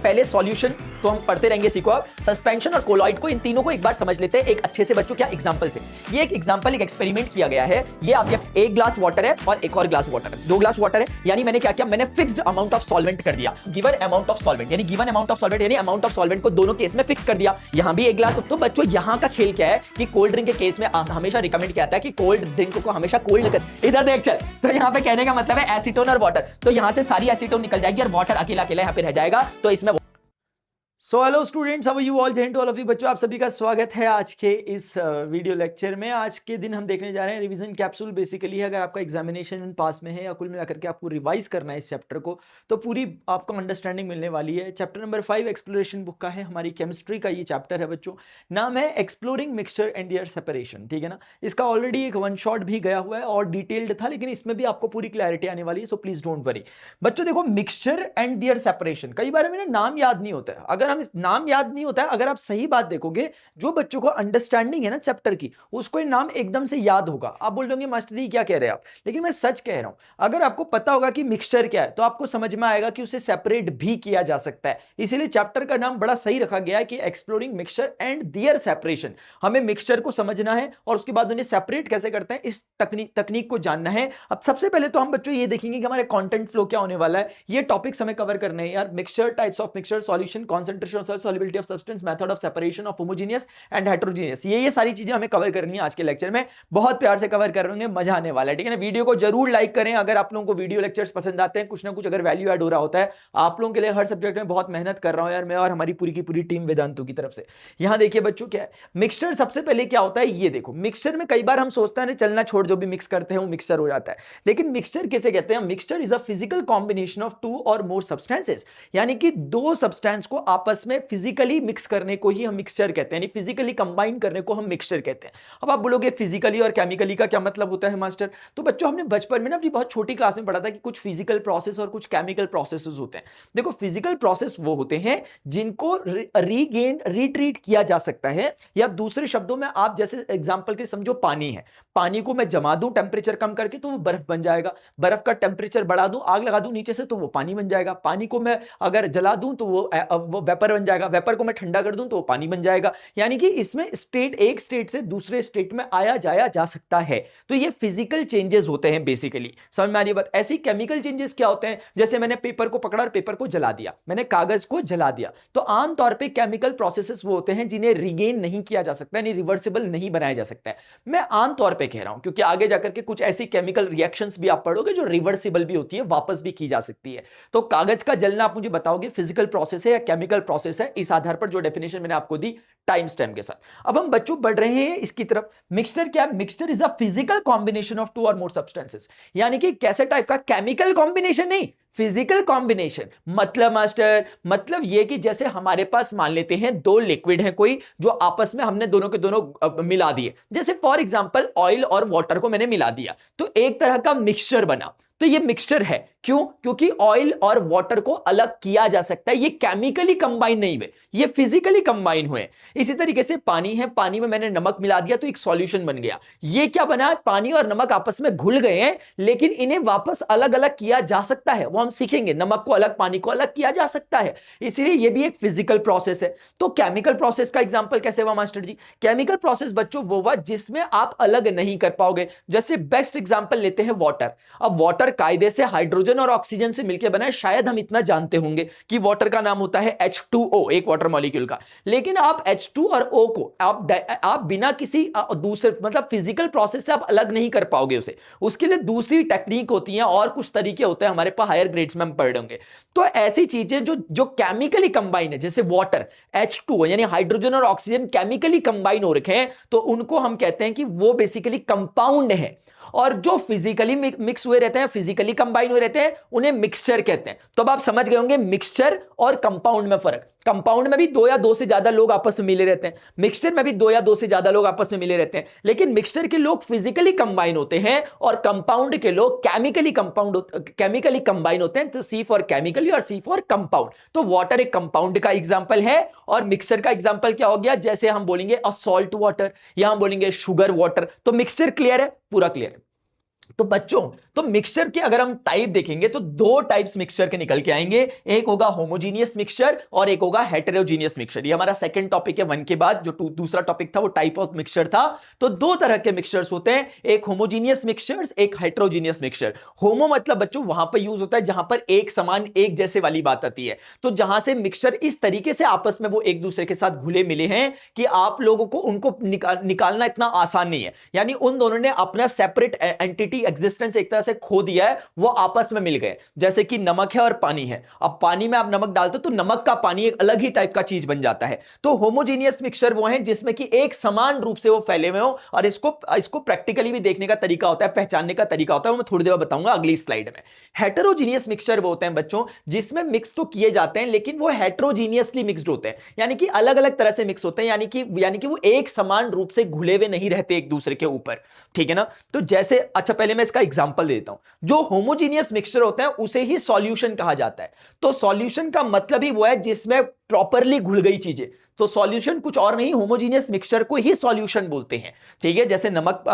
पहले सॉल्यूशन तो हम पढ़ते रहेंगे, सीखो आप सस्पेंशन और कोलॉइड को, इन तीनों को एक बार समझ लेते हैं एक अच्छे से बच्चों। क्या एग्जांपल से, ये एक एग्जांपल, एक एक्सपेरिमेंट किया गया है। ये आपके एक ग्लास वाटर है और एक और ग्लास वाटर है, 2 ग्लास वाटर है। यानी मैंने क्या किया, मैंने फिक्स्ड अमाउंट ऑफ सॉल्वेंट कर दिया, गिवन अमाउंट ऑफ सॉल्वेंट, यानी गिवन अमाउंट ऑफ सॉल्वेंट, यानी अमाउंट ऑफ सॉल्वेंट को दोनों केस में फिक्स कर दिया। यहां भी एक ग्लास। तो बच्चों यहां का खेल क्या है कि कोल्ड ड्रिंक के केस में हमेशा रिकमेंड किया जाता है कि कोल्ड ड्रिंक को हमेशा कोल्ड कर। इधर देख चल, तो यहां पे कहने का मतलब है एसीटोन और वाटर, तो यहां से सारी एसीटोन निकल जाएगी और वाटर अकेला अकेला यहां पे रह जाएगा। तो इसमें so hello students, how are you all, जय टू ऑल ऑफ यू। बच्चों आप सभी का स्वागत है आज के इस वीडियो लेक्चर में। आज के दिन हम देखने जा रहे हैं रिवीजन कैप्सूल। बेसिकली है अगर आपका एग्जामिनेशन पास में है या कुल मिलाकर के आपको रिवाइज करना है इस चैप्टर को, तो पूरी आपको अंडरस्टैंडिंग मिलने वाली है। चैप्टर नंबर 5 एक्सप्लोरेशन बुक का है, हमारी केमिस्ट्री का ये चैप्टर है बच्चों। नाम है exploring mixture and their separation, ठीक है ना। इसका ऑलरेडी एक वन शॉट भी गया हुआ है और डिटेल्ड था, लेकिन इसमें भी आपको पूरी क्लैरिटी आने वाली है, सो प्लीज डोंट वरी। बच्चों देखो, मिक्सचर एंड देयर सेपरेशन, कई बार हमें नाम याद नहीं होता है। अगर हम इस नाम याद नहीं होता है, अगर आप सही बात देखोगे, जो बच्चों को अंडरस्टैंडिंग है ना चैप्टर की, उसको ये नाम एकदम से याद होगा। आप बोल दोगे मास्टर जी क्या कह रहे हैं आप, लेकिन मैं सच कह रहा हूं। अगर आपको पता होगा कि मिक्सचर क्या है, तो आपको समझ में आएगा कि उसे सेपरेट भी किया जा सकता है। इसीलिए चैप्टर का नाम बड़ा सही रखा गया है कि exploring mixture and their separation. हमें मिक्सचर को समझना है और उसके बाद उन्हें सेपरेट कैसे करते हैं, इस तकनीक को जानना है। अब सबसे पहले तो हम बच्चों ये देखेंगे कि हमारे कंटेंट फ्लो क्या होने वाला है। ये टॉपिक्स हमें कवर करने हैं यार। Mixture, types of mixture, solution, concentration of salt, solubility of substance, method of separation of homogeneous and heterogeneous, ये सारी चीजें हमें कवर करनी है आज के लेक्चर में। बहुत प्यार से कवर करेंगे, मजा आने वाला है, ठीक है ना। वीडियो को जरूर लाइक करें अगर आप लोगों को वीडियो लेक्चर्स पसंद आते हैं, कुछ ना कुछ अगर वैल्यू ऐड हो रहा होता है। आप लोगों के लिए हर सब्जेक्ट में बहुत मेहनत कर रहा हूं यार मैं और हमारी पूरी की पूरी टीम वेदांतु की तरफ से। यहां देखिए बच्चों क्या है मिक्सचर। सबसे पहले क्या होता है ये देखो, मिक्सचर में कई बार हम सोचते हैं चलना छोड़, जो भी मिक्स करते हैं वो मिक्सचर हो जाता है। लेकिन मिक्सचर किसे कहते हैं? Mixture is a physical combination of 2 और मोर सब्सटेंसेस, यानी कि 2 सब्सटेंस को आपस में फिजिकली मिक्स करने को ही हम मिक्सचर कहते हैं, यानी फिजिकली कंबाइन करने को हम मिक्सचर कहते हैं। अब आप बोलोगे फिजिकली और केमिकली का क्या मतलब होता है मास्टर? तो बच्चों हमने बचपन में ना अपनी बहुत छोटी क्लास में पढ़ा था कि कुछ फिजिकल प्रोसेस और कुछ केमिकल प्रोसेसेस होते हैं। देखो फिजिकल प्रोसेस वो होते हैं जिनको रीगेन रिट्रीट किया जा सकता है, या दूसरे शब्दों में आप जैसे एग्जांपल के समझो पानी है, पानी को मैं जमा दूं टेंपरेचर कम करके तो वो बर्फ बन जाएगा, बर्फ का टेंपरेचर बढ़ा दूं, आग लगा दूं नीचे से तो वो पानी बन जाएगा, पानी को मैं अगर जला दूं तो वो वेपर बन जाएगा, वेपर को मैं ठंडा कर दूं तो वो पानी बन जाएगा। यानी कि इसमें स्टेट, एक स्टेट से दूसरे स्टेट में आया जाया जा सकता है। तो ये फिजिकल चेंजेस होते हैं बेसिकली, समझ में आ रही बात। ऐसी केमिकल चेंजेस क्या होते हैं? जैसे मैंने पेपर को पकड़ा और पेपर को जला दिया, मैंने कागज को जला दिया, तो आमतौर पे केमिकल प्रोसेसेस वो होते हैं जिन्हें रिगेन नहीं किया जा सकता, यानी रिवर्सिबल नहीं बनाया जा सकता है। मैं आमतौर पे कह रहा हूं क्योंकि आगे जाकर के कुछ ऐसी केमिकल रिएक्शंस भी आप पढ़ोगे जो रिवर्सिबल भी होती है, वापस भी की जा सकती है। तो कागज का जलना आप मुझे बताओगे फिजिकल प्रोसेस है या केमिकल प्रोसेस है? इस आधार पर जो डेफिनेशन मैंने आपको दी टाइम स्टैम्प के साथ। अब हम बच्चों बढ़ रहे हैं इसकी तरफ। मिक्सचर क्या है? Mixture is a physical combination of 2 और मोर सब्सटेंसेस, यानी कि कैसे टाइप का? केमिकल कॉम्बिनेशन नहीं, फिजिकल कॉम्बिनेशन। मतलब मास्टर, मतलब ये कि जैसे हमारे पास मान लेते हैं 2 लिक्विड हैं कोई, जो आपस में हमने दोनों के दोनों मिला दिए। जैसे फॉर एग्जांपल ऑयल और वाटर को मैंने मिला दिया, तो एक तरह का मिक्सचर बना। तो ये मिक्सचर है, क्यों? क्योंकि ऑयल और वाटर को अलग किया जा सकता है, ये केमिकली कंबाइन नहीं हुए, ये फिजिकली कंबाइन हुए। इसी तरीके से पानी है, पानी में मैंने नमक मिला दिया तो एक सॉल्यूशन बन गया। ये क्या बना? पानी और नमक आपस में घुल गए हैं, लेकिन इन्हें वापस अलग अलग किया जा सकता है, वो हम सीखेंगे। नमक को अलग, पानी को अलग किया जा सकता है, इसलिए ये भी एक फिजिकल प्रोसेस है। तो केमिकल प्रोसेस का एग्जांपल कैसे हुआ मास्टर जी? केमिकल प्रोसेस बच्चों वो हुआ जिसमें आप अलग नहीं कर पाओगे। जैसे बेस्ट एग्जांपल लेते हैं वाटर। अब वाटर कायदे से हाइड्रोजन और ऑक्सीजन से मिलकर बना है, शायद हम इतना जानते होंगे कि वाटर का नाम होता है H2O, एक वाटर मॉलिक्यूल का। लेकिन आप H2 और O को आप बिना किसी दूसरे मतलब फिजिकल प्रोसेस से आप अलग नहीं कर पाओगे उसे। उसके लिए दूसरी टेक्निक होती है और कुछ तरीके होते हैं, हमारे पास हायर ग्रेड्स में हम पढ़ होंगे। तो ऐसी चीजें जो केमिकली कंबाइन है, जैसे वाटर H2O यानी हाइड्रोजन और ऑक्सीजन केमिकली कंबाइन हो रखे हैं, तो उनको हम कहते हैं कि वो बेसिकली कंपाउंड है। और जो फिजिकली मिक्स हुए रहते हैं, फिजिकली कंबाइन हुए रहते हैं, उन्हें मिक्सचर कहते हैं। तो अब आप समझ गए होंगे मिक्सचर और कंपाउंड में फर्क। कंपाउंड में भी 2 या 2 से ज्यादा लोग आपस में मिले रहते हैं, मिक्सचर में भी 2 या 2 से ज्यादा लोग आपस में मिले रहते हैं। लेकिन मिक्सचर के लोग फिजिकली कंबाइन होते हैं और कंपाउंड के लोग केमिकली कंबाइन होते हैं। तो सी फॉर केमिकली और सी फॉर कंपाउंड। तो वाटर एक कंपाउंड का एग्जांपल है और मिक्सचर का एग्जांपल क्या हो गया? जैसे हम बोलेंगे सॉल्ट वाटर या हम बोलेंगे शुगर वाटर। तो मिक्सचर क्लियर है, पूरा क्लियर है। तो बच्चों, तो मिक्सचर के अगर हम टाइप देखेंगे तो दो टाइप्स मिक्सचर के निकल के आएंगे, एक होगा होमोजीनियस मिक्सचर और एक होगा हेटेरोजीनियस मिक्सचर। ये हमारा सेकंड टॉपिक है वन के बाद, जो दूसरा टॉपिक था वो टाइप ऑफ मिक्सचर था। तो दो तरह के मिक्सचर्स होते हैं, एक होमोजीनियस मिक्सचर्स, एक हेटेरोजीनियस मिक्सचर। होमो मतलब बच्चों वहां पर यूज होता है जहां पर एक समान एक जैसे वाली बात आती है, तो जहां से मिक्सचर इस तरीके से आपस में वो एक दूसरे के साथ घुले मिले हैं कि आप लोगों को उनको निकालना इतना आसान नहीं है, यानी उन दोनों ने अपना सेपरेट एंटिटी एग्जिस्टेंस एक तरह से खो दिया है, वो आपस में मिल गए। जैसे कि नमक है और पानी है, अब पानी में आप नमक डालते हो तो नमक का पानी एक अलग ही टाइप का चीज बन जाता है। तो होमोजीनियस मिक्सचर वो है जिसमें कि एक समान रूप से वो फैले हुए हो, और इसको प्रैक्टिकली भी देखने का तरीका होता है, पहचानने का तरीका होता है, वो मैं थोड़ी देर बाद बताऊंगा अगली स्लाइड में। हेटेरोजीनियस मिक्सचर वो होते हैं बच्चों जिसमें मिक्स तो किए जाते हैं लेकिन वो हेटेरोजीनियसली मिक्स्ड होते हैं, यानी कि अलग अलग तरह से मिक्स होते हैं, यानी कि वो एक समान रूप से घुले हुए नहीं रहते एक दूसरे के ऊपर, ठीक है ना। तो जैसे, अच्छा पहले मैं इसका एग्जांपल देता हूं। जो होमोजीनियस मिक्सचर होता है उसे ही सॉल्यूशन कहा जाता है। तो सॉल्यूशन का मतलब ही वो है जिसमें प्रॉपरली घुल गई चीजें, तो सॉल्यूशन कुछ और नहीं, होमोजीनियस मिक्सचर को ही सॉल्यूशन बोलते हैं, ठीक है। जैसे नमक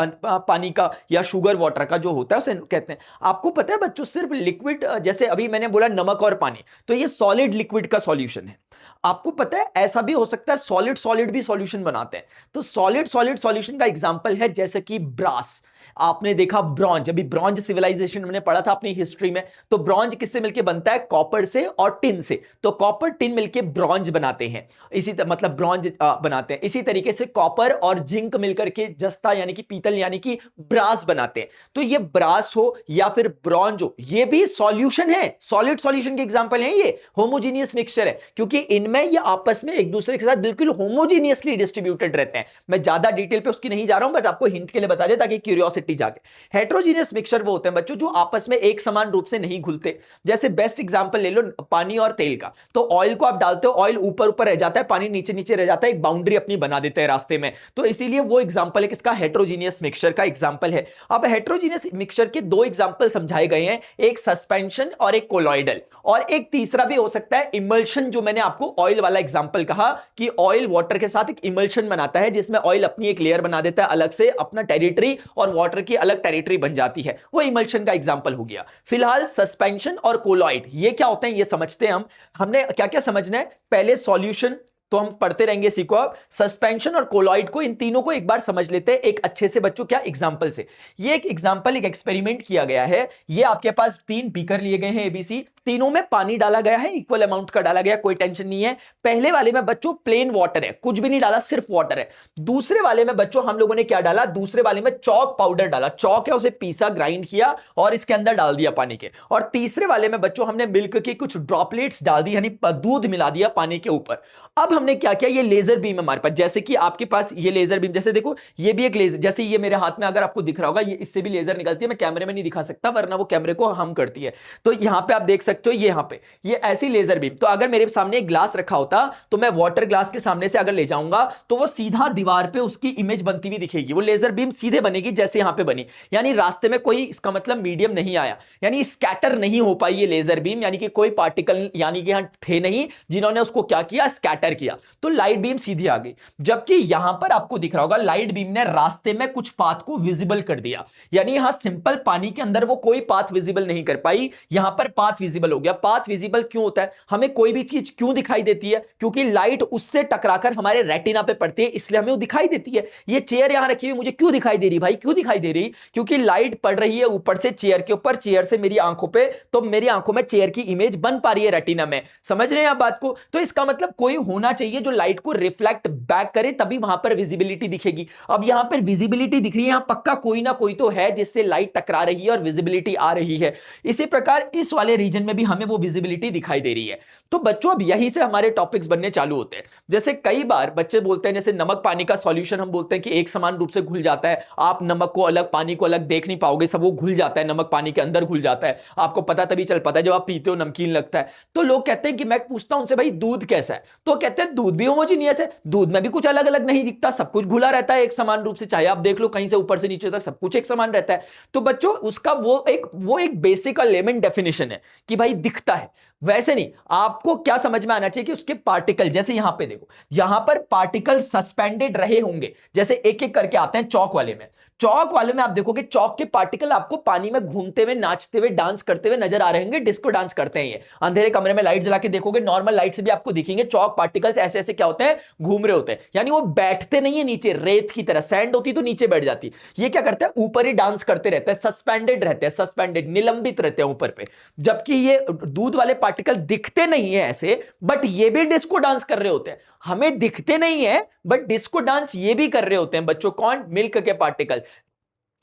पानी का या शुगर वाटर का जो होता है उसे कहते हैं। आपको पता है बच्चों, सिर्फ लिक्विड, जैसे अभी मैंने बोला नमक और पानी, तो ये सॉलिड लिक्विड का सॉल्यूशन है। आपको पता है ऐसा भी हो सकता है सॉलिड सॉलिड भी सॉल्यूशन बनाते हैं। तो सॉलिड सॉलिड सॉल्यूशन का एग्जांपल है जैसे कि ब्रास, आपने देखा ब्रॉन्ज, अभी ब्रॉन्ज सिविलाइजेशन हमने पढ़ा था अपनी हिस्ट्री में, तो ब्रॉन्ज किससे मिलके बनता है, कॉपर से और टिन से, तो कॉपर टिन मिलके ब्रॉन्ज बनाते हैं, इसी मतलब ब्रॉन्ज बनाते हैं। इसी तरीके से कॉपर और जिंक मिलकर के जस्ता यानी कि पीतल यानी कि ब्रास बनाते हैं। तो ये ब्रास हो या फिर ब्रॉन्ज हो, ये भी सॉल्यूशन है, सॉलिड सॉल्यूशन के एग्जांपल है, ये होमोजीनियस मिक्सचर है, क्योंकि इनमें ये आपस में एक दूसरे के साथ बिल्कुल होमोजीनियसली डिस्ट्रीब्यूटेड रहते हैं। मैं ज्यादा डिटेल पे उसकी नहीं जा रहा हूं, बट आपको हिंट के लिए बता दे ताकि क्यूरियोसिटी जागे। हेटेरोजीनियस मिक्सचर वो होते हैं बच्चों जो आपस में एक समान रूप से नहीं घुलते। जैसे बेस्ट एग्जांपल ले लो पानी और तेल का, तो ऑयल को आप डालते हो, ऑयल ऊपर ऊपर रह जाता है, पानी नीचे नीचे रह जाता है, एक बाउंड्री अपनी बना देते हैं रास्ते में, तो इसीलिए वो एग्जांपल है किसका, हेटेरोजीनियस मिक्सचर का एग्जांपल है। अब हेटेरोजीनियस मिक्सचर के दो एग्जांपल समझाए गए हैं, एक सस्पेंशन और एक कोलॉइडल, और एक तीसरा भी हो सकता है इमल्शन, जो मैंने आपको ऑयल वाला एग्जांपल कहा कि ऑयल वाटर के साथ एक इमल्शन बनाता है जिसमें ऑयल अपनी एक लेयर बना देता है अलग से अपना टेरिटरी, और वाटर की अलग टेरिटरी बन जाती है, वो इमल्शन का एग्जांपल हो गया। फिलहाल सस्पेंशन और कोलॉइड ये क्या होते हैं ये समझते हैं हमने क्या क्या समझना है। पहले सॉल्यूशन तो हम पढ़ते रहेंगे, सीखो आप सस्पेंशन और कोलॉइड को, इन तीनों को एक बार समझ लेते हैं एक अच्छे से बच्चों, क्या एग्जांपल से। ये एक एग्जांपल, एक एक्सपेरिमेंट किया गया है। ये आपके पास 3 बीकर लिए गए हैं एबीसी, तीनों में पानी डाला गया है, इक्वल अमाउंट का डाला गया, कोई टेंशन नहीं है। पहले वाले में बच्चों प्लेन वाटर है, कुछ भी नहीं डाला, सिर्फ वाटर है। दूसरे वाले में बच्चों हम लोगों ने क्या डाला, दूसरे वाले में चॉक पाउडर डाला, चॉक है उसे पीसा, ग्राइंड किया और इसके अंदर डाल दिया पानी के। और तीसरे वाले में बच्चों हमने मिल्क की कुछ ड्रॉपलेट्स डाल दी, यानी दूध मिला दिया पानी के ऊपर। अब हमने क्या किया, ये लेजर बीम हमारे पास, जैसे कि आपके पास ये लेजर बीम, जैसे देखो ये भी एक लेजर, जैसे ये मेरे हाथ में अगर आपको दिख रहा होगा, ये इससे भी लेजर निकलती है, मैं कैमरे में नहीं दिखा सकता वरना वो कैमरे को हार्म करती है। तो यहां पे आप देख सकते हो, ये यहां पे ये ऐसी लेजर बीम, तो अगर मेरे सामने एक ग्लास रखा होता तो मैं वाटर ग्लास के सामने से अगर ले जाऊंगा तो वो सीधा दीवार पे उसकी इमेज बनती हुई दिखेगी, वो लेजर बीम सीधे बनेगी जैसे यहां पे बनी, यानी रास्ते में कोई, इसका मतलब मीडियम नहीं आया, यानी स्कैटर नहीं हो पाई ये लेजर बीम, यानी कि कोई पार्टिकल यानी कि यहां थे नहीं जिन्होंने उसको क्या किया, स्कैटर किया, तो लाइट बीम सीधी आ गई। जबकि यहां पर आपको दिख रहा होगा लाइट बीम ने रास्ते में कुछ पाथ को विजिबल कर दिया, यानी यहां सिंपल पानी के अंदर वो कोई पाथ विजिबल नहीं कर पाई, यहां पर पाथ विजिबल हो गया। पाथ विजिबल क्यों होता है, हमें कोई भी चीज क्यों दिखाई देती है, क्योंकि लाइट उससे टकराकर हमारे रेटिना पे पड़ती है, इसलिए हमें वो दिखाई देती है। ये चेयर यहां रखी हुई मुझे क्यों दिखाई दे रही भाई, क्यों दिखाई दे रही, क्योंकि लाइट पड़ रही है ऊपर से चेयर के ऊपर, चेयर से मेरी आंखों पे, तो मेरी आंखों में चेयर की इमेज बन पा रही है रेटिना में, समझ रहे हैं आप बात को। तो इसका मतलब कोई होना चाहिए जो लाइट को रिफ्लेक्ट बैक करे, तभी वहां पर विजिबिलिटी दिखेगी। अब यहां पर विजिबिलिटी दिख रही है, यहां पक्का कोई ना कोई तो है जिससे लाइट टकरा रही है और विजिबिलिटी आ रही है। इसी प्रकार इस वाले रीजन में भी हमें वो विजिबिलिटी दिखाई दे रही है। तो बच्चों अब यहीं से हमारे टॉपिक्स बनने चालू होते हैं। जैसे कई बार बच्चे बोलते हैं, जैसे नमक पानी का सॉल्यूशन हम बोलते हैं कि एक समान रूप से घुल जाता है, आप नमक को अलग पानी को अलग देख नहीं पाओगे, सब वो घुल जाता है, नमक पानी के अंदर घुल जाता है, आपको पता तभी चल पाता है जब आप पीते हो नमकीन लगता है। तो लोग कहते हैं कि मैं पूछता हूं उनसे भाई दूध कैसा है, तो कहते हैं दूध भी होमोजीनियस है, दूध में भी कुछ अलग अलग नहीं दिखता, सब कुछ घुला रहता है एक समान रूप से, चाहे आप देख लो कहीं से ऊपर से नीचे तक सब कुछ एक समान रहता है। तो बच्चों उसका वो एक बेसिक लेमन डेफिनेशन है कि भाई दिखता है, वैसे नहीं, आपको क्या समझ में आना चाहिए कि उसके पार्टिकल, जैसे यहां पे देखो, यहां पर पार्टिकल सस्पेंडेड रहे होंगे, जैसे एक एक करके आते हैं चौक वाले में। चौक वाले में आप देखोगे चौक के पार्टिकल आपको पानी में घूमते हुए, नाचते हुए, डांस करते हुए नजर आ रहे होंगे। डिस्को डांस करते हैं ये, अंधेरे कमरे में लाइट जला के देखोगे, नॉर्मल लाइट से भी आपको दिखेंगे चौक पार्टिकल्स ऐसे ऐसे क्या होते हैं, घूम रहे होते हैं। यानी वो बैठते नहीं है नीचे, रेत की तरह, सैंड होती तो नीचे बैठ जाती, ये क्या करते हैं, ऊपर ही डांस करते रहते हैं, सस्पेंडेड रहते हैं, सस्पेंडेड, निलंबित रहते हैं ऊपर पे। जबकि ये दूध वाले पार्टिकल दिखते नहीं है ऐसे, बट ये भी डिस्को डांस कर रहे होते हैं। हमें दिखते नहीं है बट डिस्को डांस ये भी कर रहे होते हैं बच्चों। कौन? मिल्क के पार्टिकल।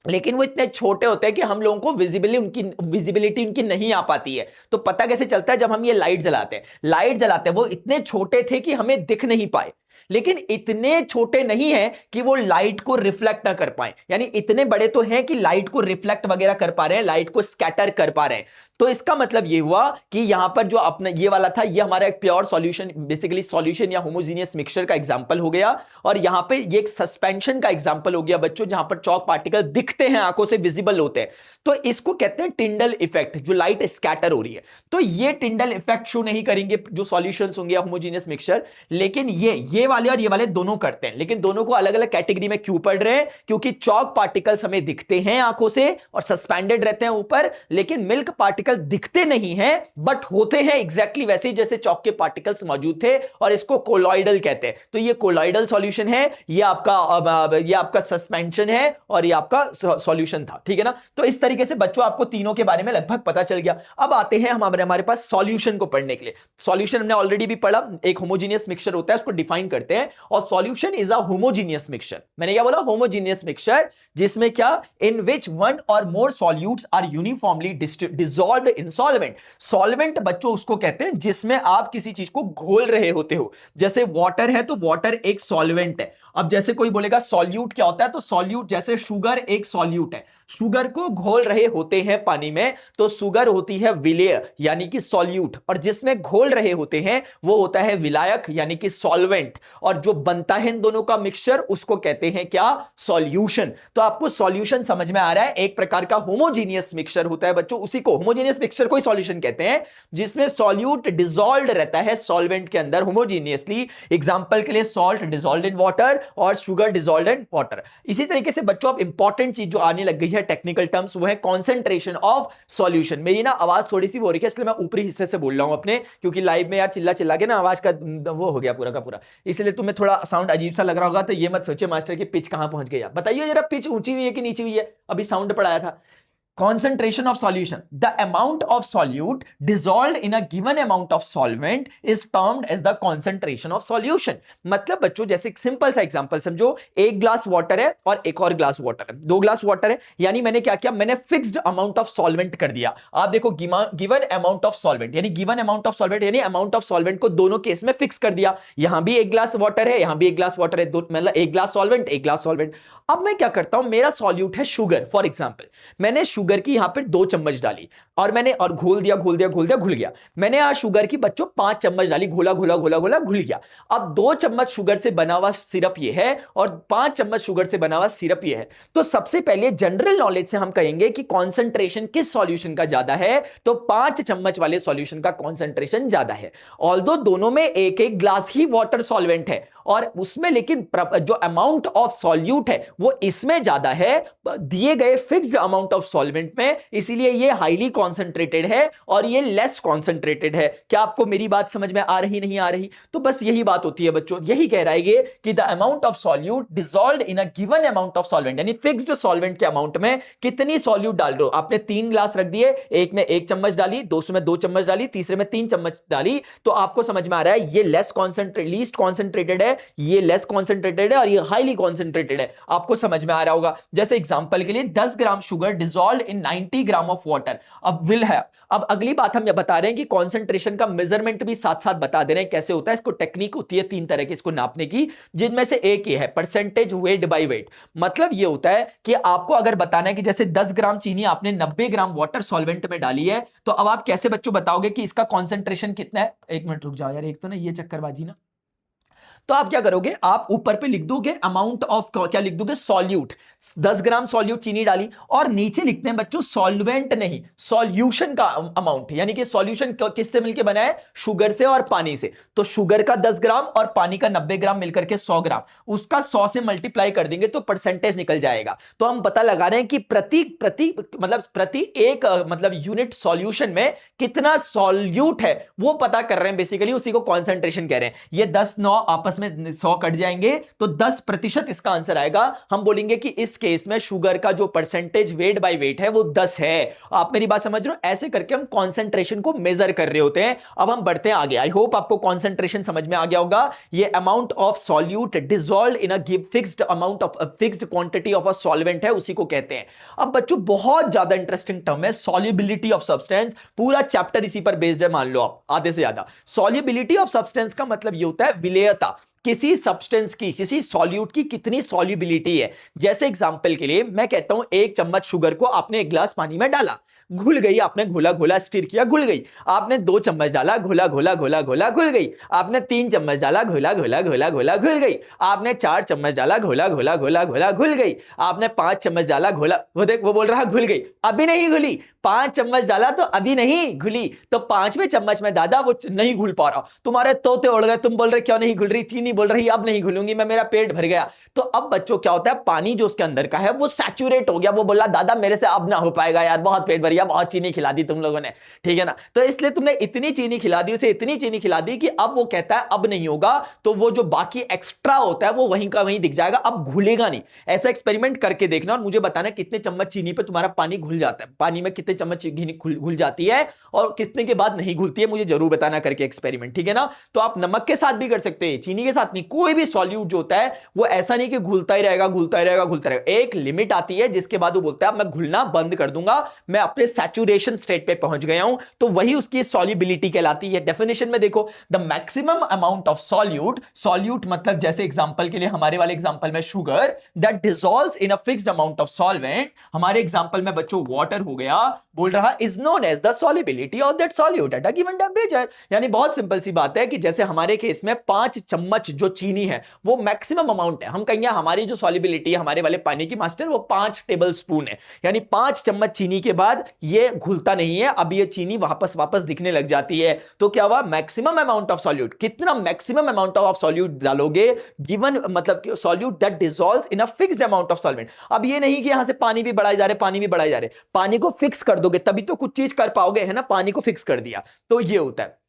लेकिन वो इतने छोटे होते हैं कि हम लोगों को विजिबिलिटी उनकी नहीं आ पाती है। तो पता कैसे चलता है? जब हम ये लाइट जलाते हैं, लाइट जलाते हैं, वो इतने छोटे थे कि हमें दिख नहीं पाए, लेकिन इतने छोटे नहीं है कि वो लाइट को रिफ्लेक्ट ना कर पाए। यानी इतने बड़े तो हैं कि लाइट को रिफ्लेक्ट वगैरह कर पा रहे हैं, लाइट को स्कैटर कर पा रहे हैं। तो इसका मतलब ये हुआ कि यहां पर जो अपना ये वाला था, ये हमारा एक प्योर सॉल्यूशन, बेसिकली सॉल्यूशन या होमोजीनियस मिक्सचर का एग्जांपल हो गया। और यहां पे ये एक सस्पेंशन का एग्जांपल हो गया बच्चों, जहां पर चौक पार्टिकल दिखते हैं, आंखों से विजिबल होते हैं। तो इसको कहते हैं टिंडल इफेक्ट, जो लाइट स्कैटर हो रही है। तो ये टिंडल इफेक्ट शो नहीं करेंगे जो सॉल्यूशंस होंगे होमोजीनियस मिक्सचर, लेकिन ये वाले और ये वाले दोनों करते हैं। लेकिन दोनों को अलग अलग कैटेगरी में क्यों पढ़ रहे हैं? क्योंकि चौक पार्टिकल्स हमें दिखते हैं आंखों से और सस्पेंडेड रहते हैं ऊपर, लेकिन मिल्क पार्टिकल दिखते नहीं है बट होते हैं एग्जैक्टली वैसे ही जैसे चौक के पार्टिकल्स मौजूद थे, और इसको कोलॉइडल कहते हैं। तो ये कोलॉइडल सॉल्यूशन है, ये आपका सस्पेंशन है, और ये आपका सॉल्यूशन था। ठीक है ना? तो इस तरीके से बच्चों आपको तीनों के बारे में लगभग पता चल गया। अब आते हैं हमारे पास सॉल्यूशन को पढ़ने के लिए। सॉल्यूशन हमने ऑलरेडी भी पढ़ा, एक होमोजीनियस मिक्सचर होता है, उसको डिफाइन करते हैं। और solution is a homogeneous mixture. मैंने क्या बोला? होमोजीनियस मिक्सचर, जिसमें क्या, इन which one or more solutes are uniformly dissolved in solvent. Solvent बच्चों उसको कहते हैं जिसमें आप किसी चीज को घोल रहे होते हो। जैसे वाटर है तो वाटर एक सॉल्वेंट है। अब जैसे कोई बोलेगा सॉल्यूट क्या होता है, तो सॉल्यूट जैसे शुगर एक सॉल्यूट है, शुगर को घोल रहे होते हैं पानी में तो शुगर होती है विलेय यानी कि सॉल्यूट, और जिसमें घोल रहे होते हैं वो होता है विलायक यानी कि सॉल्वेंट, और जो बनता है इन दोनों का मिक्सचर उसको कहते हैं क्या? सॉल्यूशन। तो आपको सॉल्यूशन समझ में आ रहा है, एक प्रकार का होमोजीनियस मिक्सचर होता है बच्चों, उसी को होमोजीनियस मिक्सचर को ही सॉल्यूशन कहते हैं, जिसमें सॉल्यूट डिसॉल्व्ड रहता है सॉल्वेंट के अंदर होमोजीनियसली। एग्जांपल के लिए सॉल्ट डिसॉल्व्ड इन वाटर और शुगर डिसॉल्व्ड इन वाटर। इसी तरीके से बच्चों अब इंपॉर्टेंट चीज जो आने लग गई है टेक्निकल टर्म्स, वो है कॉन्सेंट्रेशन ऑफ सॉल्यूशन। मेरी ना आवाज थोड़ी सी वो हो रही है, इसलिए मैं ऊपरी हिस्से से बोल रहा हूं अपने, क्योंकि लाइव में यार चिल्ला चिल्ला के ना आवाज का वो हो गया पूरा का पूरा, इसलिए तुम्हें थोड़ा साउंड अजीब सा लग रहा होगा। तो ये मत सोचिए मास्टर की पिच कहां पहुंच गई। आप बताइए जरा, पिच ऊंची हुई है कि नीची हुई है? अभी साउंड पढ़ाया था। Concentration of solution, the amount of solute dissolved in a given amount of solvent is termed as the concentration of solution। मतलब बच्चों जैसे एक सिंपल सा एग्जांपल समझो, एक ग्लास वाटर है और एक और ग्लास वाटर है, दो ग्लास वाटर है, यानी मैंने क्या किया, मैंने फिक्स्ड अमाउंट ऑफ सॉल्वेंट कर दिया। आप देखो गिवन अमाउंट ऑफ सॉल्वेंट, यानी गिवन अमाउंट ऑफ सॉल्वेंट यानी अमाउंट ऑफ सॉल्वेंट को दोनों केस में फिक्स कर दिया। यहां भी एक ग्लास वाटर है, यहां भी एक ग्लास वाटर है, दो मतलब एक ग्लास सॉल्वेंट एक ग्लास सॉल्वेंट। अब मैं क्या करता हूं, मेरा सॉल्यूट है शुगर, फॉर एग्जांपल मैंने शुगर की यहां पर 2 चम्मच डाली और मैंने और घोल दिया घुल गया। मैंने आज शुगर की बच्चों 5 चम्मच डाली, घोला घुल गया। अब 2 चम्मच शुगर से बना हुआ सिरप ये है और 5 चम्मच शुगर से बना हुआ सिरप ये है। तो सबसे पहले जनरल नॉलेज से हम कहेंगे कि कॉन्सेंट्रेशन किस सॉल्यूशन का ज्यादा है, तो 5 चम्मच वाले सॉल्यूशन का कॉन्सेंट्रेशन ज्यादा है। ऑल्दो दोनों में एक एक ग्लास ही वाटर सॉल्वेंट है और उसमें लेकिन जो अमाउंट ऑफ सॉल्यूट है वो इसमें ज्यादा है दिए गए फिक्स्ड अमाउंट ऑफ सॉल्वेंट में, इसीलिए ये हाईली कॉन्सेंट्रेटेड है और ये लेस कॉन्सेंट्रेटेड है। क्या आपको मेरी बात समझ में आ रही नहीं आ रही? तो बस यही बात होती है बच्चों, यही कह रहा है ये कि the amount of solute dissolved in a given amount of solvent, यानी फिक्स्ड सॉल्वेंट के अमाउंट में कितनी सॉल्यूट डाल रहे हो। आपने 3 ग्लास रख दिए, एक में 1 चम्मच डाली, दूसरे में 2 चम्मच डाली, तीसरे में 3 चम्मच डाली, तो आपको समझ में आ रहा है ये लीस्ट कॉन्सेंट्रेटेड है, ये लेस कॉन्सेंट्रेटेड है और ये हाईली कॉन्सेंट्रेटेड है। आपको समझ में आ रहा होगा। जैसे एग्जांपल के लिए 10 gram sugar dissolved in 90 gram of water. अब विल है, अब अगली बात हम ये बता रहे हैं कि कॉन्सेंट्रेशन का मेजरमेंट भी साथ साथ बता दे रहे हैं कैसे होता है। इसको टेक्निक होती है 3 तरह की इसको नापने की, जिनमें से एक ये है परसेंटेज वेट बाय वेट। मतलब ये होता है कि आपको अगर बताना है कि जैसे 10 ग्राम चीनी आपने 90 ग्राम वाटर सॉल्वेंट में डाली है, तो अब आप कैसे बच्चों बताओगे कि इसका कॉन्सेंट्रेशन कितना है? 1 मिनट रुक जाओ यार, एक तो ना ये चक्करबाजी ना, तो आप क्या करोगे, आप ऊपर पे लिख दोगे अमाउंट ऑफ, क्या लिख दोगे, सॉल्यूट, 10 ग्राम सॉल्यूट चीनी डाली, और नीचे लिखते हैं बच्चों सॉल्वेंट नहीं, सॉल्यूशन का अमाउंट, यानी कि सॉल्यूशन किससे मिलके बना है, शुगर से और पानी से। तो शुगर का 10 ग्राम और पानी का 90 ग्राम मिलकर के 100 ग्राम, उसका 100 से मल्टीप्लाई कर देंगे तो परसेंटेज निकल जाएगा। तो हम पता लगा रहे हैं कि प्रति एक मतलब यूनिट सॉल्यूशन में कितना सॉल्यूट है वो पता कर रहे हैं, बेसिकली उसी को कॉन्सेंट्रेशन कह रहे हैं। ये 10 9 आपस में 100 कट जाएंगे तो 10% इसका आंसर आएगा। हम बोलेंगे कि इस केस में शुगर का जो परसेंटेज वेट बाय वेट है वो 10 है। आप मेरी बात समझ रहे हो, ऐसे करके हम कॉन्सेंट्रेशन को मेजर कर रहे होते हैं। अब हम बढ़ते हैं आगे। आई होप आपको कॉन्सेंट्रेशन समझ में आ गया होगा। ये amount of solute dissolved in a give fixed amount of fixed quantity of a solvent है, उसी को कहते हैं। अब बच्चों बहुत ज्यादा इंटरेस्टिंग टर्म है सॉल्युबिलिटी ऑफ सब्सटेंस, पूरा चैप्टर इसी पर बेस्ड है, मान लो आप आधे से ज्यादा। सॉल्युबिलिटी ऑफ सब्सटेंस का मतलब ये होता है विलेयता, किसी सब्सटेंस की, किसी सॉल्यूट की कितनी सॉल्युबिलिटी है। जैसे एग्जांपल के लिए मैं कहता हूं 1 चम्मच शुगर को आपने 1 गिलास पानी में डाला, घुल गई, आपने घोला घोला स्टिर किया, घुल गई। आपने 2 चम्मच डाला, घोला घोला घोला घोला घुल गई। आपने 3 चम्मच डाला, घोला घोला घोला घोला घुल गई। आपने 4 चम्मच डाला, घोला घोला घोला घोला घुल गई। आपने 5 चम्मच डाला, घोला, वो देख वो बोल रहा घुल गई, अभी नहीं घुली। 5 चम्मच डाला तो अभी नहीं घुली, तो 5वें चम्मच में दादा वो नहीं घुल पा रहा, तुम्हारे तोते उड़ गए, तुम बोल रहे क्यों नहीं घुल रही, चीनी बोल रही अब नहीं घुलूंगी मैं, मेरा पेट भर गया। तो अब बच्चों क्या होता है, पानी जो उसके अंदर का है वो सैचुरेट हो गया, वो बोला दादा मेरे से अब ना हो पाएगा यार, बहुत पेट भर गया, बहुत चीनी खिला दी तुम लोगों ने, ठीक है ना। तो इसलिए तुमने इतनी चीनी खिला दी उसे, इतनी चीनी खिला दी कि अब वो कहता है अब नहीं होगा, तो वो जो बाकी एक्स्ट्रा होता है वो वहीं का वहीं दिख जाएगा, अब घुलेगा नहीं। ऐसा एक्सपेरिमेंट करके देखना और मुझे बताना कितने चम्मच चीनी पे तुम्हारा पानी घुल जाता है, पानी में कितने चम्मच घुल जाती है और कितने के बाद नहीं घुलती है, मुझे जरूर बताना करके एक्सपेरिमेंट, ठीक है ना। तो आप नमक के साथ भी कर सकते हैं, चीनी के साथ नहीं, कोई भी सॉल्यूट जो होता है वो ऐसा नहीं कि घुलता ही रहेगा घुलता ही रहेगा घुलता रहेगा, एक लिमिट आती है जिसके बाद वो बोलता है मैं घुलना बंद कर दूंगा, मैं अपने सैचुरेशन स्टेट पे पहुंच गया हूं, तो वही उसकी सॉल्युबिलिटी कहलाती है। डेफिनेशन में देखो, the maximum amount of solute, solute मतलब जैसे एग्जांपल के लिए हमारे वाले एग्जांपल में sugar that dissolves in a fixed amount of solvent, हमारे एग्जांपल में बच्चों वाटर हो गया, बोल रहा is known as the solubility of that solute at a given temperature. यानी बहुत सिंपल सी बात है कि जैसे हमारे केस में 5 चम्मच जो चीनी है वो मैक्सिमम अमाउंट है, हम कहेंगे हमारी जो सॉल्युबिलिटी है हमारे वाले पानी की मास्टर वो 5 टेबल स्पून है, यानी 5 चम्मच चीनी के बाद ये घुलता नहीं है, अब ये चीनी वापस दिखने लग जाती है। तो क्या हुआ, मैक्सिमम अमाउंट ऑफ सॉल्यूट, कितना मैक्सिमम अमाउंट ऑफ सॉल्यूट डालोगे गिवन मतलब solute that dissolves in a fixed amount of solvent. अब ये नहीं कि यहां से पानी भी बढ़ाए जा रहे, पानी भी बढ़ाए जा रहे, पानी को फिक्स कर दोगे तभी तो कुछ चीज कर पाओगे, है ना, पानी को फिक्स कर दिया तो ये होता है।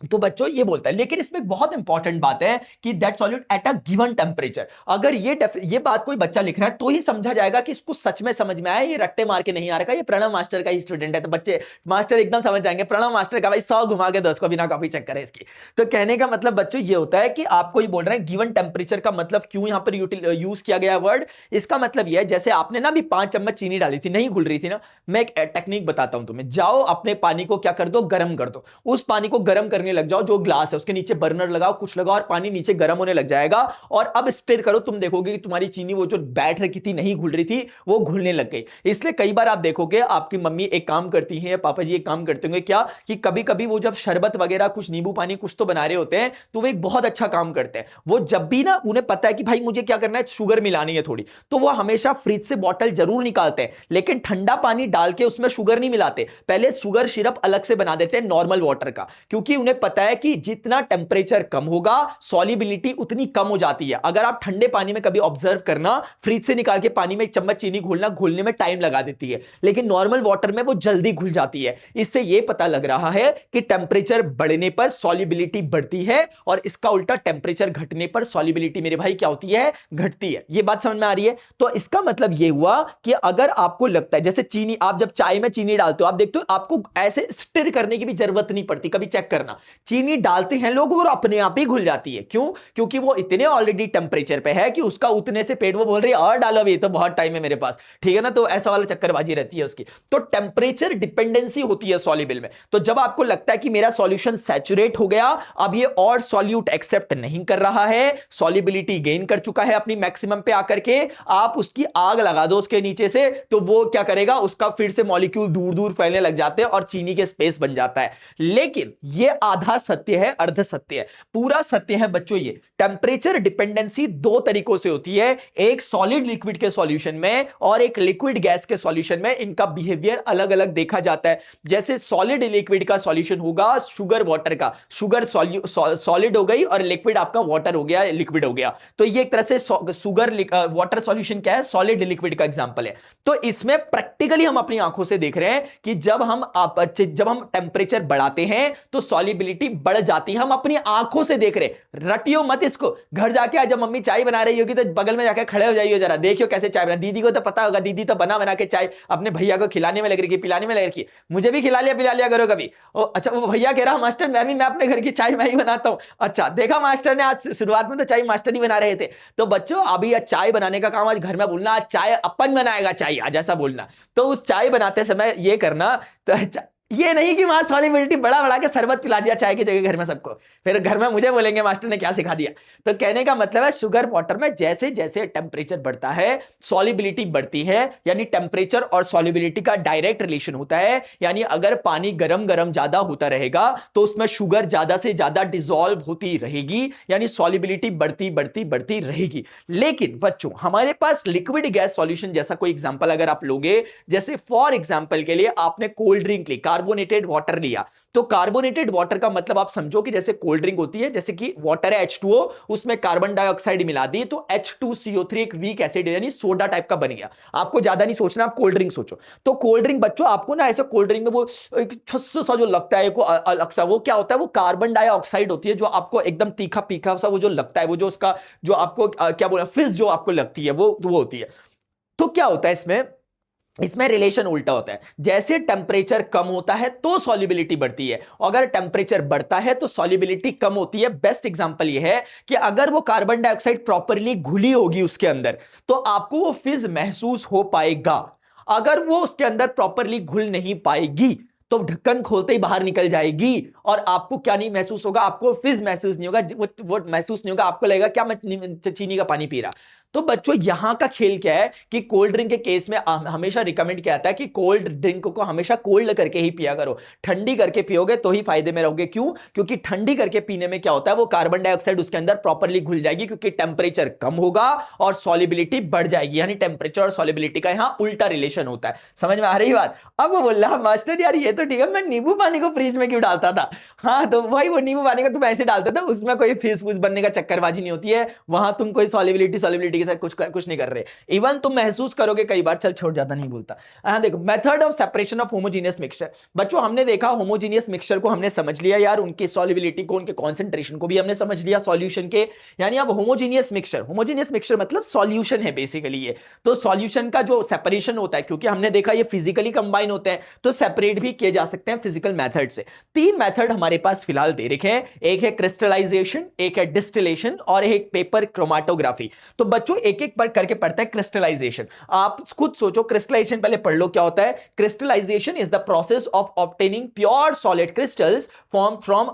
तो बच्चों ये बोलता है, लेकिन इसमें एक बहुत इंपॉर्टेंट बात है कि that solute at a given temperature. अगर ये बात कोई बच्चा लिख रहा है तो ही समझा जाएगा कि इसको सच में समझ में आया, ये रट्टे मार के नहीं आ रहा, ये प्रणव मास्टर का ही स्टूडेंट है, तो बच्चे मास्टर एकदम समझ जाएंगे प्रणव मास्टर का भाई 100 घुमा के 10 को बिना कॉपी चेक करे इसकी। तो कहने का मतलब बच्चों ये होता है कि आपको ही बोल रहे हैं गिवन टेंपरेचर का मतलब क्यों यहां पर यूज किया गया वर्ड, इसका मतलब यह है जैसे आपने ना भी 5 चम्मच चीनी डाली थी, नहीं घुल रही थी ना, मैं एक टेक्निक बताता हूं तुम्हें, जाओ अपने पानी को क्या कर दो, गर्म कर दो, उस पानी को गर्म करने लग जाओ, जो ग्लास है उसके नीचे बर्नर लगाओ, कुछ लगाओ और पानी नीचे गर्म होने लग जाएगा, और अब स्टिर करो, तुम देखोगे कि तुम्हारी चीनी वो जो बैठ रखी थी नहीं घुल रही थी वो घुलने लग गई। इसलिए कई बार आप देखोगे आपकी मम्मी एक काम करती है, पापा जी एक काम करते होंगे क्या कि कभी कभी वो जब शरबत वगैरह कुछ नींबू पानी कुछ तो बना रहे होते हैं तो वो एक बहुत अच्छा काम करते हैं, वो जब भी ना उन्हें पता है कि भाई मुझे क्या करना है, शुगर मिलानी है थोड़ी, तो वो हमेशा फ्रिज से बॉटल जरूर निकालते हैं, लेकिन ठंडा पानी डाल के उसमें शुगर नहीं मिलाते, पहले शुगर सिरप अलग से बना देते हैं नॉर्मल वाटर का, क्योंकि उन्हें पता है कि जितना टेंपरेचर कम होगा सॉल्युबिलिटी उतनी कम हो जाती है। अगर आप ठंडे पानी में कभी ऑब्जर्व करना, फ्रिज से निकाल के पानी में 1 चम्मच चीनी घोलना, घोलने में टाइम लगा देती है, लेकिन नॉर्मल वाटर में वो जल्दी घुल जाती है। इससे यह पता लग रहा है कि टेंपरेचर बढ़ने पर सॉल्युबिलिटी बढ़ती है और इसका उल्टा टेंपरेचर घटने पर सॉल्युबिलिटी मेरे भाई क्या होती है, घटती है। यह बात समझ में आ रही है। तो इसका मतलब यह हुआ कि अगर आपको लगता है जैसे चीनी, आप जब चाय में चीनी डालते हो आप देखते हो आपको ऐसे स्टिर करने की भी जरूरत नहीं पड़ती, कभी चेक करना, चीनी डालते हैं लोग और अपने आप ही घुल जाती है। क्यों? क्योंकि वो इतने ऑलरेडी टेंपरेचर पे है कि उसका उतने से पेट वो बोल रही है और डालो, ये तो बहुत टाइम है मेरे पास, ठीक है ना। तो ऐसा वाला चक्करबाजी रहती है उसकी। तो टेंपरेचर डिपेंडेंसी होती है सॉल्युबल में। तो जब आपको लगता है कि मेरा सॉल्यूशन सैचुरेट हो गया, अब ये और सॉल्यूट एक्सेप्ट नहीं कर रहा है, सॉल्युबिलिटी गेन कर चुका है अपनी मैक्सिमम पे आकर के, आप उसकी आग लगा दो उसके नीचे से, तो वो क्या करेगा, उसका फिर से मॉलिक्यूल दूर दूर फैलने लग जाते हैं और चीनी के स्पेस बन जाता है। लेकिन ये आधा सत्य है, अर्ध सत्य है, पूरा सत्य है बच्चों। ये टेम्परेचर डिपेंडेंसी दो तरीकों से होती है, एक सॉलिड लिक्विड के सॉल्यूशन में और एक लिक्विड गैस के सॉल्यूशन में। इनका बिहेवियर अलग अलग देखा जाता है। जैसे सॉलिड लिक्विड का सॉल्यूशन होगा शुगर वाटर का, शुगर सॉलिड हो गई और लिक्विड आपका वाटर हो गया, लिक्विड हो गया। तो ये एक तरह से शुगर वाटर सॉल्यूशन क्या है, सॉलिड लिक्विड का एग्जांपल है। तो इसमें प्रैक्टिकली हम अपनी आंखों से देख रहे हैं कि जब हम टेम्परेचर बढ़ाते हैं तो सॉल्युबिलिटी बढ़ जाती है। हम अपनी आंखों से देख रहे हैं, रटियो मत इसको। घर जाके आज जब मम्मी चाय बना रही होगी तो बगल में जाके खड़े हो जाइए, जरा देखियो कैसे चाय बना। दीदी को तो पता होगा, दीदी तो बना के चाय अपने भैया को खिलाने में लग रही है, पिलाने में लग रही है। मुझे भी खिला लिया पिला लिया करो कभी। अच्छा, वो भैया कह रहा मास्टर मैं अपने घर की चाय मैं ही बनाता हूं। अच्छा, देखा मास्टर ने आज शुरुआत में तो चाय मास्टर ही बना रहे थे। तो बच्चों अभी आज चाय बनाने का काम आज घर में बोलना, आज चाय अपन बनाएगा, चाय आज ऐसा बोलना। तो उस चाय बनाते समय ये करना, तो ये नहीं कि वहां सॉल्युबिलिटी बढ़ा के शरबत पिला दिया चाय की जगह घर में सबको, फिर घर में मुझे बोलेंगे मास्टर ने क्या सिखा दिया। तो कहने का मतलब है शुगर वाटर में जैसे जैसे टेम्परेचर बढ़ता है सॉल्युबिलिटी बढ़ती है, यानी टेम्परेचर और सॉल्युबिलिटी का डायरेक्ट रिलेशन होता है। यानी अगर पानी गरम गरम ज्यादा होता रहेगा तो उसमें शुगर ज्यादा से ज्यादा डिसॉल्व होती रहेगी, यानी सॉल्युबिलिटी बढ़ती बढ़ती बढ़ती रहेगी। लेकिन बच्चों हमारे पास लिक्विड गैस सॉल्यूशन जैसा कोई एग्जांपल अगर आप लोगे, जैसे फॉर एग्जांपल के लिए आपने कोल्ड ड्रिंक ली, कार्बोनेटेड वाटर लिया। तो कार्बोनेटेड वाटर का मतलब आप समझो कि जैसे कोल्ड ड्रिंक होती है, जैसे कि वाटर है H2O, उसमें कार्बन डाइऑक्साइड मिला दी तो H2CO3 एक वीक एसिड यानी सोडा टाइप का बन गया। आपको ज्यादा नहीं सोचना, आप कोल्ड ड्रिंक सोचो। तो कोल्ड ड्रिंक बच्चों आपको ना ऐसे कोल्ड ड्रिंक में वो छस्स सा जो लगता है को अलग सा, वो क्या होता है, वो कार्बन डाइऑक्साइड होती है जो आपको एकदम तीखा पीखा सा वो जो लगता है, वो जो उसका जो आपको क्या बोला फिज जो आपको लगती है वो होती है। तो क्या होता है इसमें रिलेशन उल्टा होता है। जैसे टेम्परेचर कम होता है तो सॉल्युबिलिटी बढ़ती है, अगर टेम्परेचर बढ़ता है तो सॉल्युबिलिटी कम होती है। बेस्ट एग्जांपल ये है कि अगर वो कार्बन डाइऑक्साइड प्रॉपर्ली घुली होगी उसके अंदर तो आपको वो फिज महसूस हो पाएगा। अगर वो उसके अंदर प्रॉपर्ली घुल नहीं पाएगी तो ढक्कन खोलते ही बाहर निकल जाएगी और आपको क्या नहीं महसूस होगा, आपको फिज महसूस नहीं होगा, वो महसूस नहीं होगा, आपको लगेगा क्या मैं चीनी का पानी पी रहा। तो बच्चों यहां का खेल क्या है कि कोल्ड ड्रिंक के केस में हमेशा रिकमेंड किया जाता है कि कोल्ड ड्रिंक को हमेशा कोल्ड करके ही पिया करो। ठंडी करके पियोगे तो ही फायदे में रहोगे। क्यों? क्योंकि ठंडी करके पीने में क्या होता है, वो कार्बन डाइऑक्साइड उसके अंदर प्रॉपर्ली घुल जाएगी क्योंकि टेम्परेचर कम होगा और सॉल्युबिलिटी बढ़ जाएगी। यानी टेम्परेचर और सॉल्युबिलिटी का यहां उल्टा रिलेशन होता है। समझ में आ रही बात? अब वो बोल रहा मास्टर यार ये तो ठीक है, मैं नींबू पानी को फ्रिज में क्यों डालता था। हाँ तो भाई वो नींबू पानी को तुम ऐसे डालता था, उसमें कोई फिज फूस बनने का चक्करबाजी नहीं होती है, वहां तुम कोई सॉल्युबिलिटी के साथ कुछ नहीं कर रहे। इवन तुम महसूस करोगे कई बार, चल छोड़ जाता नहीं बोलता। हाँ देखो, method of separation of homogeneous mixture. बच्चों हमने देखा होमोजेनियस मिक्सचर को हमने समझ लिया यार, उनकी सॉल्युबिलिटी को, उनके कॉन्सेंट्रेशन को भी हमने समझ लिया सॉल्यूशन के। यानी अब होमोजेनियस मिक्सचर मतलब सॉल्यूशन है बेसिकली ये। तो सॉल्यूशन का जो सेपरेशन होता है, क्योंकि हमने देखा ये फिजिकली कंबाइन होते हैं तो सेपरेट भी किए जा सकते हैं फिजिकल मेथड से। तीन मेथड हमारे पास फिलहाल दे रखे हैं, एक है क्रिस्टलाइजेशन, एक है डिस्टिलेशन और एक पेपर क्रोमेटोग्राफी। तो बच्चों एक एक पर करके पढ़ते हैं। क्रिस्टलाइजेशन आप खुद सोचो, क्रिस्टलाइजेशन पहले पढ़ लो क्या होता है। Crystallisation is the process of obtaining pure solid crystals from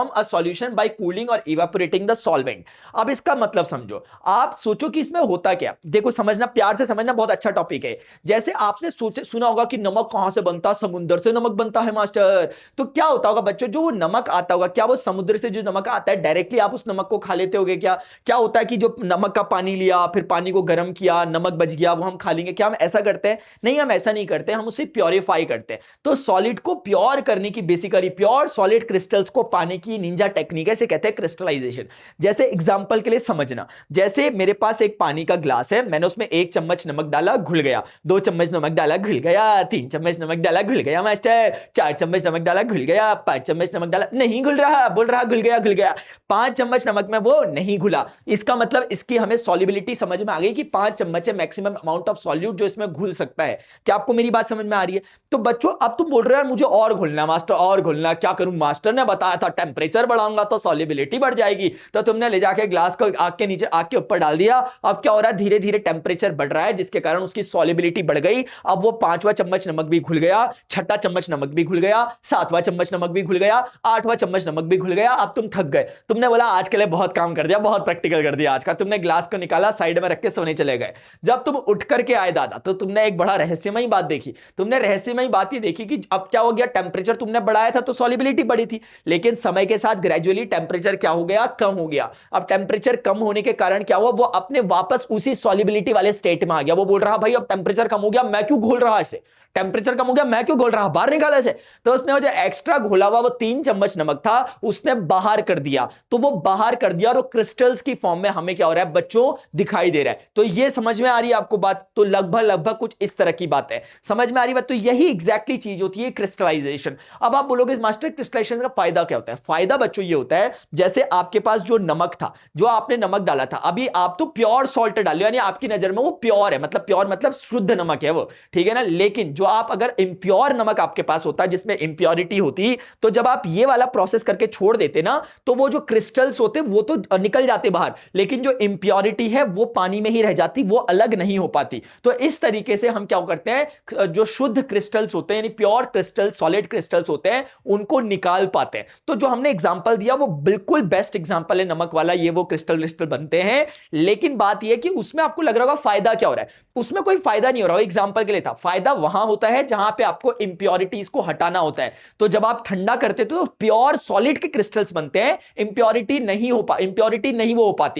a solution by cooling और इवेपोरेटिंग द सॉल्वेंट। अब इसका मतलब समझो, आप सोचो कि इसमें होता क्या। देखो समझना, प्यार से समझना, बहुत अच्छा टॉपिक है। जैसे आपने सुना होगा कि नमक कहां से बनता, समुद्र से नमक बनता है मास्टर। तो क्या होता होगा बच्चों, जो नमक आता होगा, क्या वो समुद्र से जो नमक आता है डायरेक्टली आप उस नमक को खा लेते होगे? क्या होता है कि जो नमक का पानी लिया, फिर पानी को गर्म किया, नमक बच गया, वो हम खा लेंगे? क्या हम ऐसा करते हैं? नहीं, हम ऐसा नहीं करते, हम उसे प्योरीफाई करते हैं। तो सॉलिड को प्योर करने की, बेसिकली प्योर सॉलिड क्रिस्टल्स को पाने की निंजा टेक्निक है, इसे कहते हैं क्रिस्टलाइजेशन। जैसे एग्जांपल के लिए समझना, जैसे मेरे पास एक पानी का ग्लास है, मैंने उसमें 1 चम्मच नमक डाला, घुल गया। 2 चम्मच नमक डाला, घुल गया। 3 चम्मच नमक डाला, घुल गया मास्टर। 4 चम्मच नमक डाला, घुल गया। 5 चम्मच नमक डाला, नहीं घुल रहा, बोल रहा घुल गया। 5 चम्मच नमक में वो नहीं घुला। इसका मतलब इसकी हमें सॉल्युबिलिटी समझ में आ गई कि 5 चम्मच है मैक्सिमम अमाउंट ऑफ सॉल्यूट जो इसमें घुल सकता है। क्या आपको मेरी बात समझ में आ रही है? तो बच्चों अब तुम बोल रहे हो मुझे और घुलना मास्टर, और घुलना, क्या करूं? मास्टर ने बताया था टेम्परेचर बढ़ाऊंगा तो सॉल्युबिलिटी बढ़ जाएगी। तो तुमने ले जाके ग्लास को आग के नीचे, आग के ऊपर डाल दिया। अब क्या हो रहा है, धीरे धीरे टेम्परेचर बढ़ रहा है, जिसके कारण उसकी सॉल्युबिलिटी बढ़ गई। अब वो 5वां चम्मच नमक भी घुल गया, 6ठा चम्मच नमक भी घुल गया, 7वां चम्मच नमक भी घुल गया, 8वां चम्मच नमक भी घुल गया। अब तुम थक गए, तुमने बोला आज के लिए बहुत काम कर दिया, बहुत प्रैक्टिकल कर दिया आज का। तुमने ग्लास को निकाला, साइड में रख के सोने चले गए। जब तुम उठ करके आए दादा, तो तुमने एक बड़ा रहस्यमयी बात देखी। तुमने रहस्यमयी बात ये देखी कि अब क्या हो गया, टेम्परेचर तुमने बढ़ाया था तो सॉल्युबिलिटी बढ़ी थी, लेकिन समय के साथ ग्रेजुअली टेम्परेचर क्या हो गया, कम हो गया। अब टेम्परेचर कम होने के कारण क्या हुआ, वो अपने वापस उसी सॉल्युबिलिटी वाले स्टेट में आ गया। वो बोल रहा भाई अब टेम्परेचर कम हो गया, मैं क्यों घोल रहा इसे, टेम्परेचर कम हो गया मैं क्यों घोल रहा, बाहर निकाला इसे। तो उसने वो जो एक्स्ट्रा घोला हुआ वो 3 चम्मच नमक था, उसने बाहर कर दिया। तो वो बाहर कर दिया और वो क्रिस्टल्स की फॉर्म में हमें क्या हो रहा है बच्चों, दिखाई दे रहा है। तो ये समझ में आ रही है आपको बात, तो लगभग कुछ इस तरह की बात है, समझ में आ रही बात। तो यही एग्जैक्टली चीज होती है क्रिस्टलाइजेशन। अब आप बोलोगे मास्टर क्रिस्टलाइजेशन का फायदा क्या होता है, फायदा बच्चों ये होता है, जैसे आपके पास जो नमक था, जो आपने नमक डाला था, अभी आप तो प्योर सॉल्ट डाल, यानी आपकी नजर में वो प्योर है, मतलब प्योर मतलब शुद्ध नमक है वो, ठीक है ना। लेकिन जो आप अगर प्योर नमक आपके पास होता है जिसमें इंप्योरिटी होती, तो जब आप ये वाला प्रोसेस करके छोड़ देते ना, तो वो जो क्रिस्टल्स होते वो तो निकल जाते बाहर, लेकिन जो इंप्योरिटी है वो पानी में ही रह जाती, वो अलग नहीं हो पाती। तो इस तरीके से हम क्या करते हैं, जो शुद्ध क्रिस्टल्स होते हैं यानी प्योर क्रिस्टल सॉलिड क्रिस्टल्स होते हैं, उनको निकाल पाते हैं। तो जो हमने एग्जांपल दिया वो बिल्कुल बेस्ट एग्जांपल है नमक वाला, ये वो क्रिस्टल बनते हैं। लेकिन बात यह कि उसमें आपको लग रहा होगा फायदा क्या हो रहा है, उसमें कोई फायदा नहीं हो रहा, एग्जांपल के लिए था। फायदा वहां होता है जहां पे आपको इंप्योरिटीज को हटाना होता है। तो जब आप ठंडा करते तो प्योर सॉलिड के क्रिस्टल्स बनते हैं, इंप्योरिटी नहीं वो हो पाती,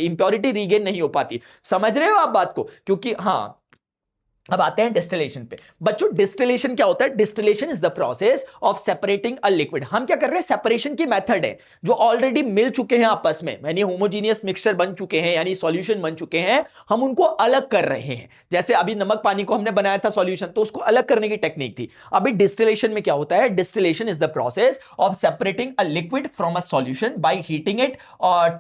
इंप्योरिटी रीगेन नहीं हो पाती। समझ रहे हो आप बात को, क्योंकि हाँ अब आते हैं डिस्टिलेशन पे। बच्चों डिस्टिलेशन क्या होता है, distillation is the process of separating a liquid. हम क्या कर रहे हैं, सेपरेशन की मेथड है, जो ऑलरेडी मिल चुके हैं आपस में, यानी होमोजीनियस मिक्सचर बन चुके हैं, यानी सॉल्यूशन बन चुके हैं, हम उनको अलग कर रहे हैं। जैसे अभी नमक पानी को हमने बनाया था सॉल्यूशन, तो उसको अलग करने की टेक्निक थी। अभी डिस्टिलेशन में क्या होता है, distillation is the process of separating a liquid from a solution by heating it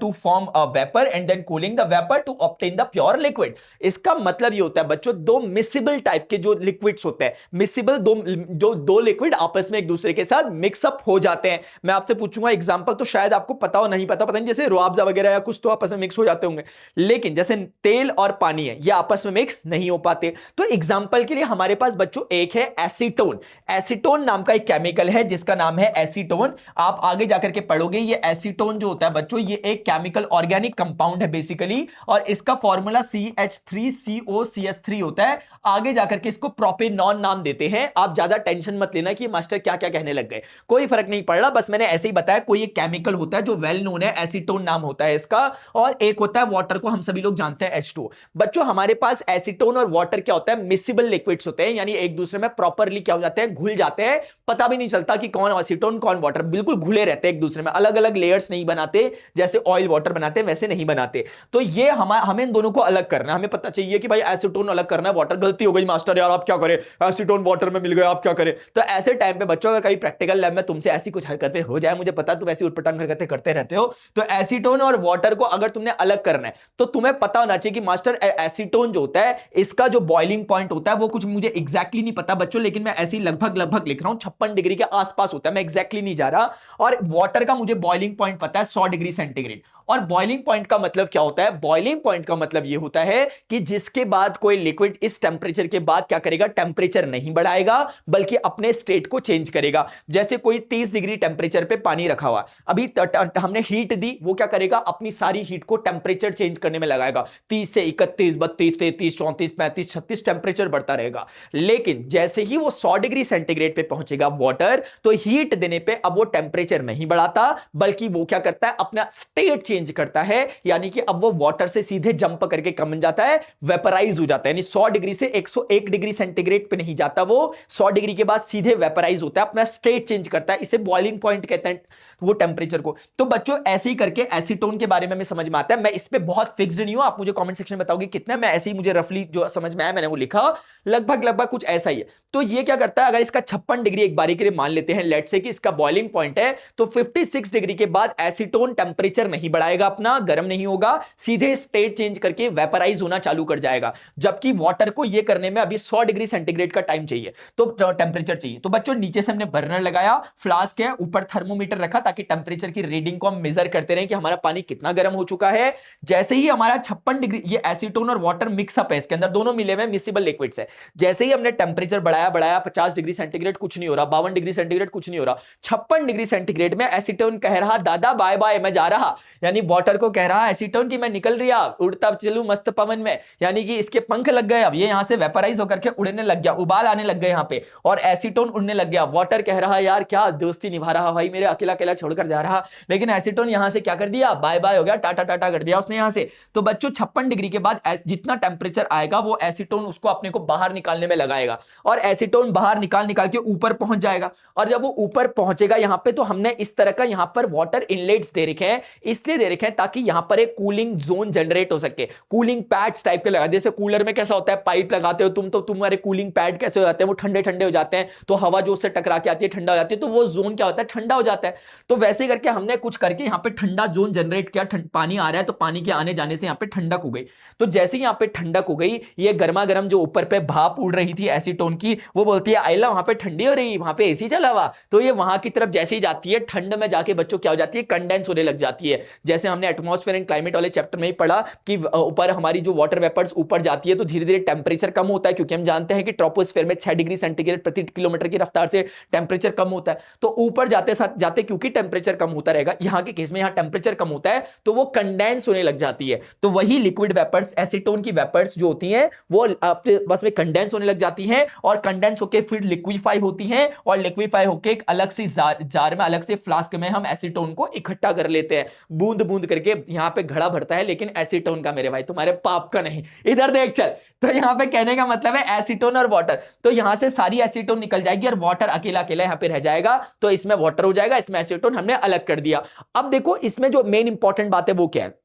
to form a vapour and then cooling the vapour to obtain the pure liquid. इसका मतलब ये होता है बच्चों, दो मिक्सिबल टाइप के जो लिक्विड्स होते हैं, मिक्सिबल दो लिक्विड आपस में एक दूसरे के साथ मिक्सअप हो जाते हैं। मैं आपसे पूछूंगा एग्जांपल, तो शायद आपको पता हो, नहीं पता नहीं, जैसे रुआबजा वगैरह या कुछ तो आपस में मिक्स हो जाते होंगे, लेकिन जैसे तेल और पानी है ये आपस में मिक्स नहीं हो पाते। तो एग्जांपल के लिए हमारे पास बच्चों एक है एसीटोन। एसीटोन नाम का एक केमिकल है जिसका नाम है एसीटोन। आप आगे जाकर के पढ़ोगे, ये एसीटोन जो होता है बच्चों, ये एक केमिकल ऑर्गेनिक कंपाउंड है बेसिकली, और इसका फॉर्मूला CH3COCS3 होता है। आगे जाकर के इसको प्रोपेनॉन नाम देते हैं। आप ज्यादा टेंशन मत लेना कि मास्टर क्या क्या कहने लग गए, कोई फर्क नहीं पड़ रहा, बस मैंने ऐसे ही बताया। कोई एक केमिकल होता है जो वेल नोन है, एसीटोन नाम होता है इसका, और एक होता है वाटर को हम सभी लोग जानते हैं H2O। बच्चों हमारे पास एसीटोन और वाटर क्या होता है, मिसिबल लिक्विड्स होते हैं, यानी एक दूसरे में प्रॉपरली क्या हो जाते हैं, घुल जाते हैं। पता भी नहीं चलता कि कौन एसीटोन कौन वाटर, बिल्कुल घुले रहते हैं एक दूसरे में, अलग अलग लेयर्स नहीं बनाते, जैसे ऑयल वाटर बनाते हैं वैसे नहीं बनाते। तो ये हमें इन दोनों को अलग करना है। हमें पता चाहिए कि भाई एसीटोन अलग करना है, वाटर, गलती हो गई मास्टर यार आप क्या करें, एसीटोन वाटर में मिल गया आप क्या करें। तो ऐसे टाइम पे बच्चों अगर कहीं प्रैक्टिकल लैब में तुमसे ऐसी कुछ हरकतें हो जाए, मुझे पता तुम ऐसी उटपटांग हरकतें करते रहते हो, तो एसीटोन और वाटर को अगर तुमने अलग करना है तो तुम्हें पता होना चाहिए कि मास्टर एसीटोन जो होता है इसका जो बॉइलिंग पॉइंट होता है वो कुछ मुझे एग्जैक्टली नहीं पता बच्चों, लेकिन मैं ऐसे ही लगभग लिख रहा हूं, 56 डिग्री के आसपास होता है, मैं एग्जैक्टली नहीं जा रहा। और वाटर का मुझे बॉइलिंग पॉइंट पता है 100 डिग्री सेंटीग्रेड। और बॉइलिंग पॉइंट का मतलब क्या होता है, बॉइलिंग पॉइंट का मतलब यह होता है कि जिसके बाद कोई लिक्विड इस टेंपरेचर के बाद क्या करेगा, टेंपरेचर नहीं बढ़ाएगा बल्कि अपने स्टेट को चेंज करेगा। जैसे कोई 30 डिग्री टेंपरेचर पे पानी रखा हुआ, अभी हमने हीट दी, वो क्या करेगा, अपनी सारी हीट को टेंपरेचर चेंज करने में लगाएगा। 30 से 31, 32, 33, 34, 35, 36 टेंपरेचर बढ़ता रहेगा। लेकिन जैसे ही वो 100 डिग्री सेंटीग्रेड पे पहुंचेगा वाटर, तो हीट देने पे अब वो टेंपरेचर नहीं बढ़ाता बल्कि वो क्या करता है, अपना स्टेट चेंज करता है। यानी कि अब वो वाटर से सीधे जंप करके कम बन जाता है, वेपराइज हो जाता है। यानी 100 डिग्री से 101 डिग्री सेंटीग्रेड पे नहीं जाता, वो 100 डिग्री के बाद सीधे वेपराइज होता है, अपना स्टेट चेंज करता है। इसे बॉइलिंग पॉइंट कहते हैं वो टेंपरेचर को। तो बच्चों ऐसे ही करके एसीटोन के बारे में हमें समझ में आता है। मैं इस पे बहुत फिक्स्ड नहीं हूं, आप मुझे कमेंट सेक्शन में बताओगे कितना, मैं ऐसे ही मुझे रफली जो समझ में आया मैंने वो लिखा, लगभग कुछ ऐसा ही है। तो ये क्या करता है, अगर इसका 56 डिग्री एक बारी के लिए मान लेते हैं लेट से कि इसका बॉइलिंग पॉइंट है, तो 56 डिग्री के बाद एसीटोन टेंपरेचर नहीं बढ़ाएगा, चलाएगा अपना, गर्म नहीं होगा, सीधे स्टेट चेंज करके वेपराइज होना चालू कर जाएगा। जबकि वाटर को ये करने में अभी 100 डिग्री सेंटीग्रेड का टाइम चाहिए, तो टेम्परेचर चाहिए। तो बच्चों नीचे से हमने बर्नर लगाया, फ्लास्क है, ऊपर थर्मोमीटर रखा ताकि टेम्परेचर की रीडिंग को हम मेजर करते रहे कि हमारा पानी कितना गर्म हो चुका है। जैसे ही हमारा 56 डिग्री, ये एसीटोन और वाटर मिक्सअप है, इसके अंदर दोनों मिले हुए मिसिबल लिक्विड्स है। जैसे ही हमने टेम्परेचर बढ़ाया बढ़ाया 50 डिग्री सेंटीग्रेड कुछ नहीं हो रहा, 52 डिग्री सेंटीग्रेड कुछ नहीं हो रहा, 56 डिग्री सेंटीग्रेड में एसीटोन कह रहा दादा बाय बाय मैं जा रहा, यानी वाटर को कह रहा एसीटोन की मैं निकल रहा, उड़ता चलूं मस्त पवन में, यानी कि इसके पंख लग गए, अब ये यहां से वेपराइज होकर के उड़ने लग गया, उबाल आने लग गए यहां पे, और एसीटोन उड़ने लग गया। वाटर कह रहा यार क्या दोस्ती निभा रहा भाई मेरे, अकेला अकेला छोड़कर जा रहा, लेकिन एसीटोन यहां से क्या कर दिया, बाय बाय हो गया, टाटा टाटा कर दिया उसने यहां से। तो बच्चों 56 डिग्री के बाद जितना टेम्परेचर आएगा वो एसीटोन उसको अपने को बाहर निकालने में लगाएगा, और एसीटोन बाहर निकाल निकाल के ऊपर पहुंच जाएगा। और जब वो ऊपर पहुंचेगा यहां पे, तो हमने इस तरह का यहां पर वाटर इनलेट्स दे रखे हैं, इसलिए दे रखे हैं ताकि यहां पर एक कूलिंग जोन जनरेट हो सके। कूलिंग पैड्स टाइप के लगा, जैसे कूलर में कैसा होता है, पाइप लगाते हो तुम, तो तुम्हारे कूलिंग पैड कैसे हो जाते हैं, वो ठंडे ठंडे हो जाते हैं, तो हवा जो उससे टकरा के आती है ठंडा हो जाती है, तो वो जोन क्या होता है, ठंडा हो जाता है। तो वैसे करके हमने कुछ करके यहाँ पे ठंडा जोन जनरेट किया, पानी आ रहा है तो पानी के आने जाने से यहाँ पे ठंडक हो गई। तो जैसे ही यहाँ पे ठंडक हो गई, ये गर्मा गर्म जो ऊपर पे भाप उड़ रही थी एसीटोन की, वो बोलती है आइला वहां पे ठंडी हो रही, वहां पे एसी चला हुआ, तो ये वहां की तरफ जैसे ही जाती है, ठंड में जाके बच्चों क्या हो जाती है, कंडेंस होने लग जाती है। जैसे हमने एटमॉस्फेयर एंड क्लाइमेट वाले चैप्टर में ही पढ़ा कि ऊपर हमारी जो वाटर वेपर्स ऊपर जाती है तो धीरे धीरे टेम्परेचर कम होता है, क्योंकि हम जानते हैं कि ट्रोपोस्फेयर में 6 डिग्री सेंटीग्रेड प्रति किलोमीटर की रफ्तार से टेम्परेचर कम होता है। तो ऊपर जाते साथ जाते क्योंकि टेम्परेचर कम होता रहेगा, यहाँ के केस में यहाँ टेम्परेचर कम होता है, तो वो कंडेंस होने लग जाती है। तो वही लिक्विड वेपर्स, एसीटोन की वेपर्स जो होती हैं वो आपके बस में कंडेंस होने लग जाती हैं, और कंडेंस होकर फिर लिक्विफाई होती हैं, और लिक्विफाई होकर एक अलग से जार में, अलग से फ्लास्क में हम एसीटोन को इकट्ठा कर लेते हैं, बूंद बूंद करके यहाँ पे घड़ा भरता है, लेकिन एसीटोन का मेरे भाई, तुम्हारे पाप का नहीं। इधर देख चल, तो यहाँ पे कहने का मतलब है एसीटोन और वाटर, तो यहां से सारी एसीटोन निकल जाएगी और वाटर अकेला अकेला यहाँ पे रह जाएगा, तो इसमें वाटर हो जाएगा, इसमें एसीटोन हमने अलग कर दिया। अब देखो इसमें जो मेन इंपॉर्टेंट बात है वो क्या है,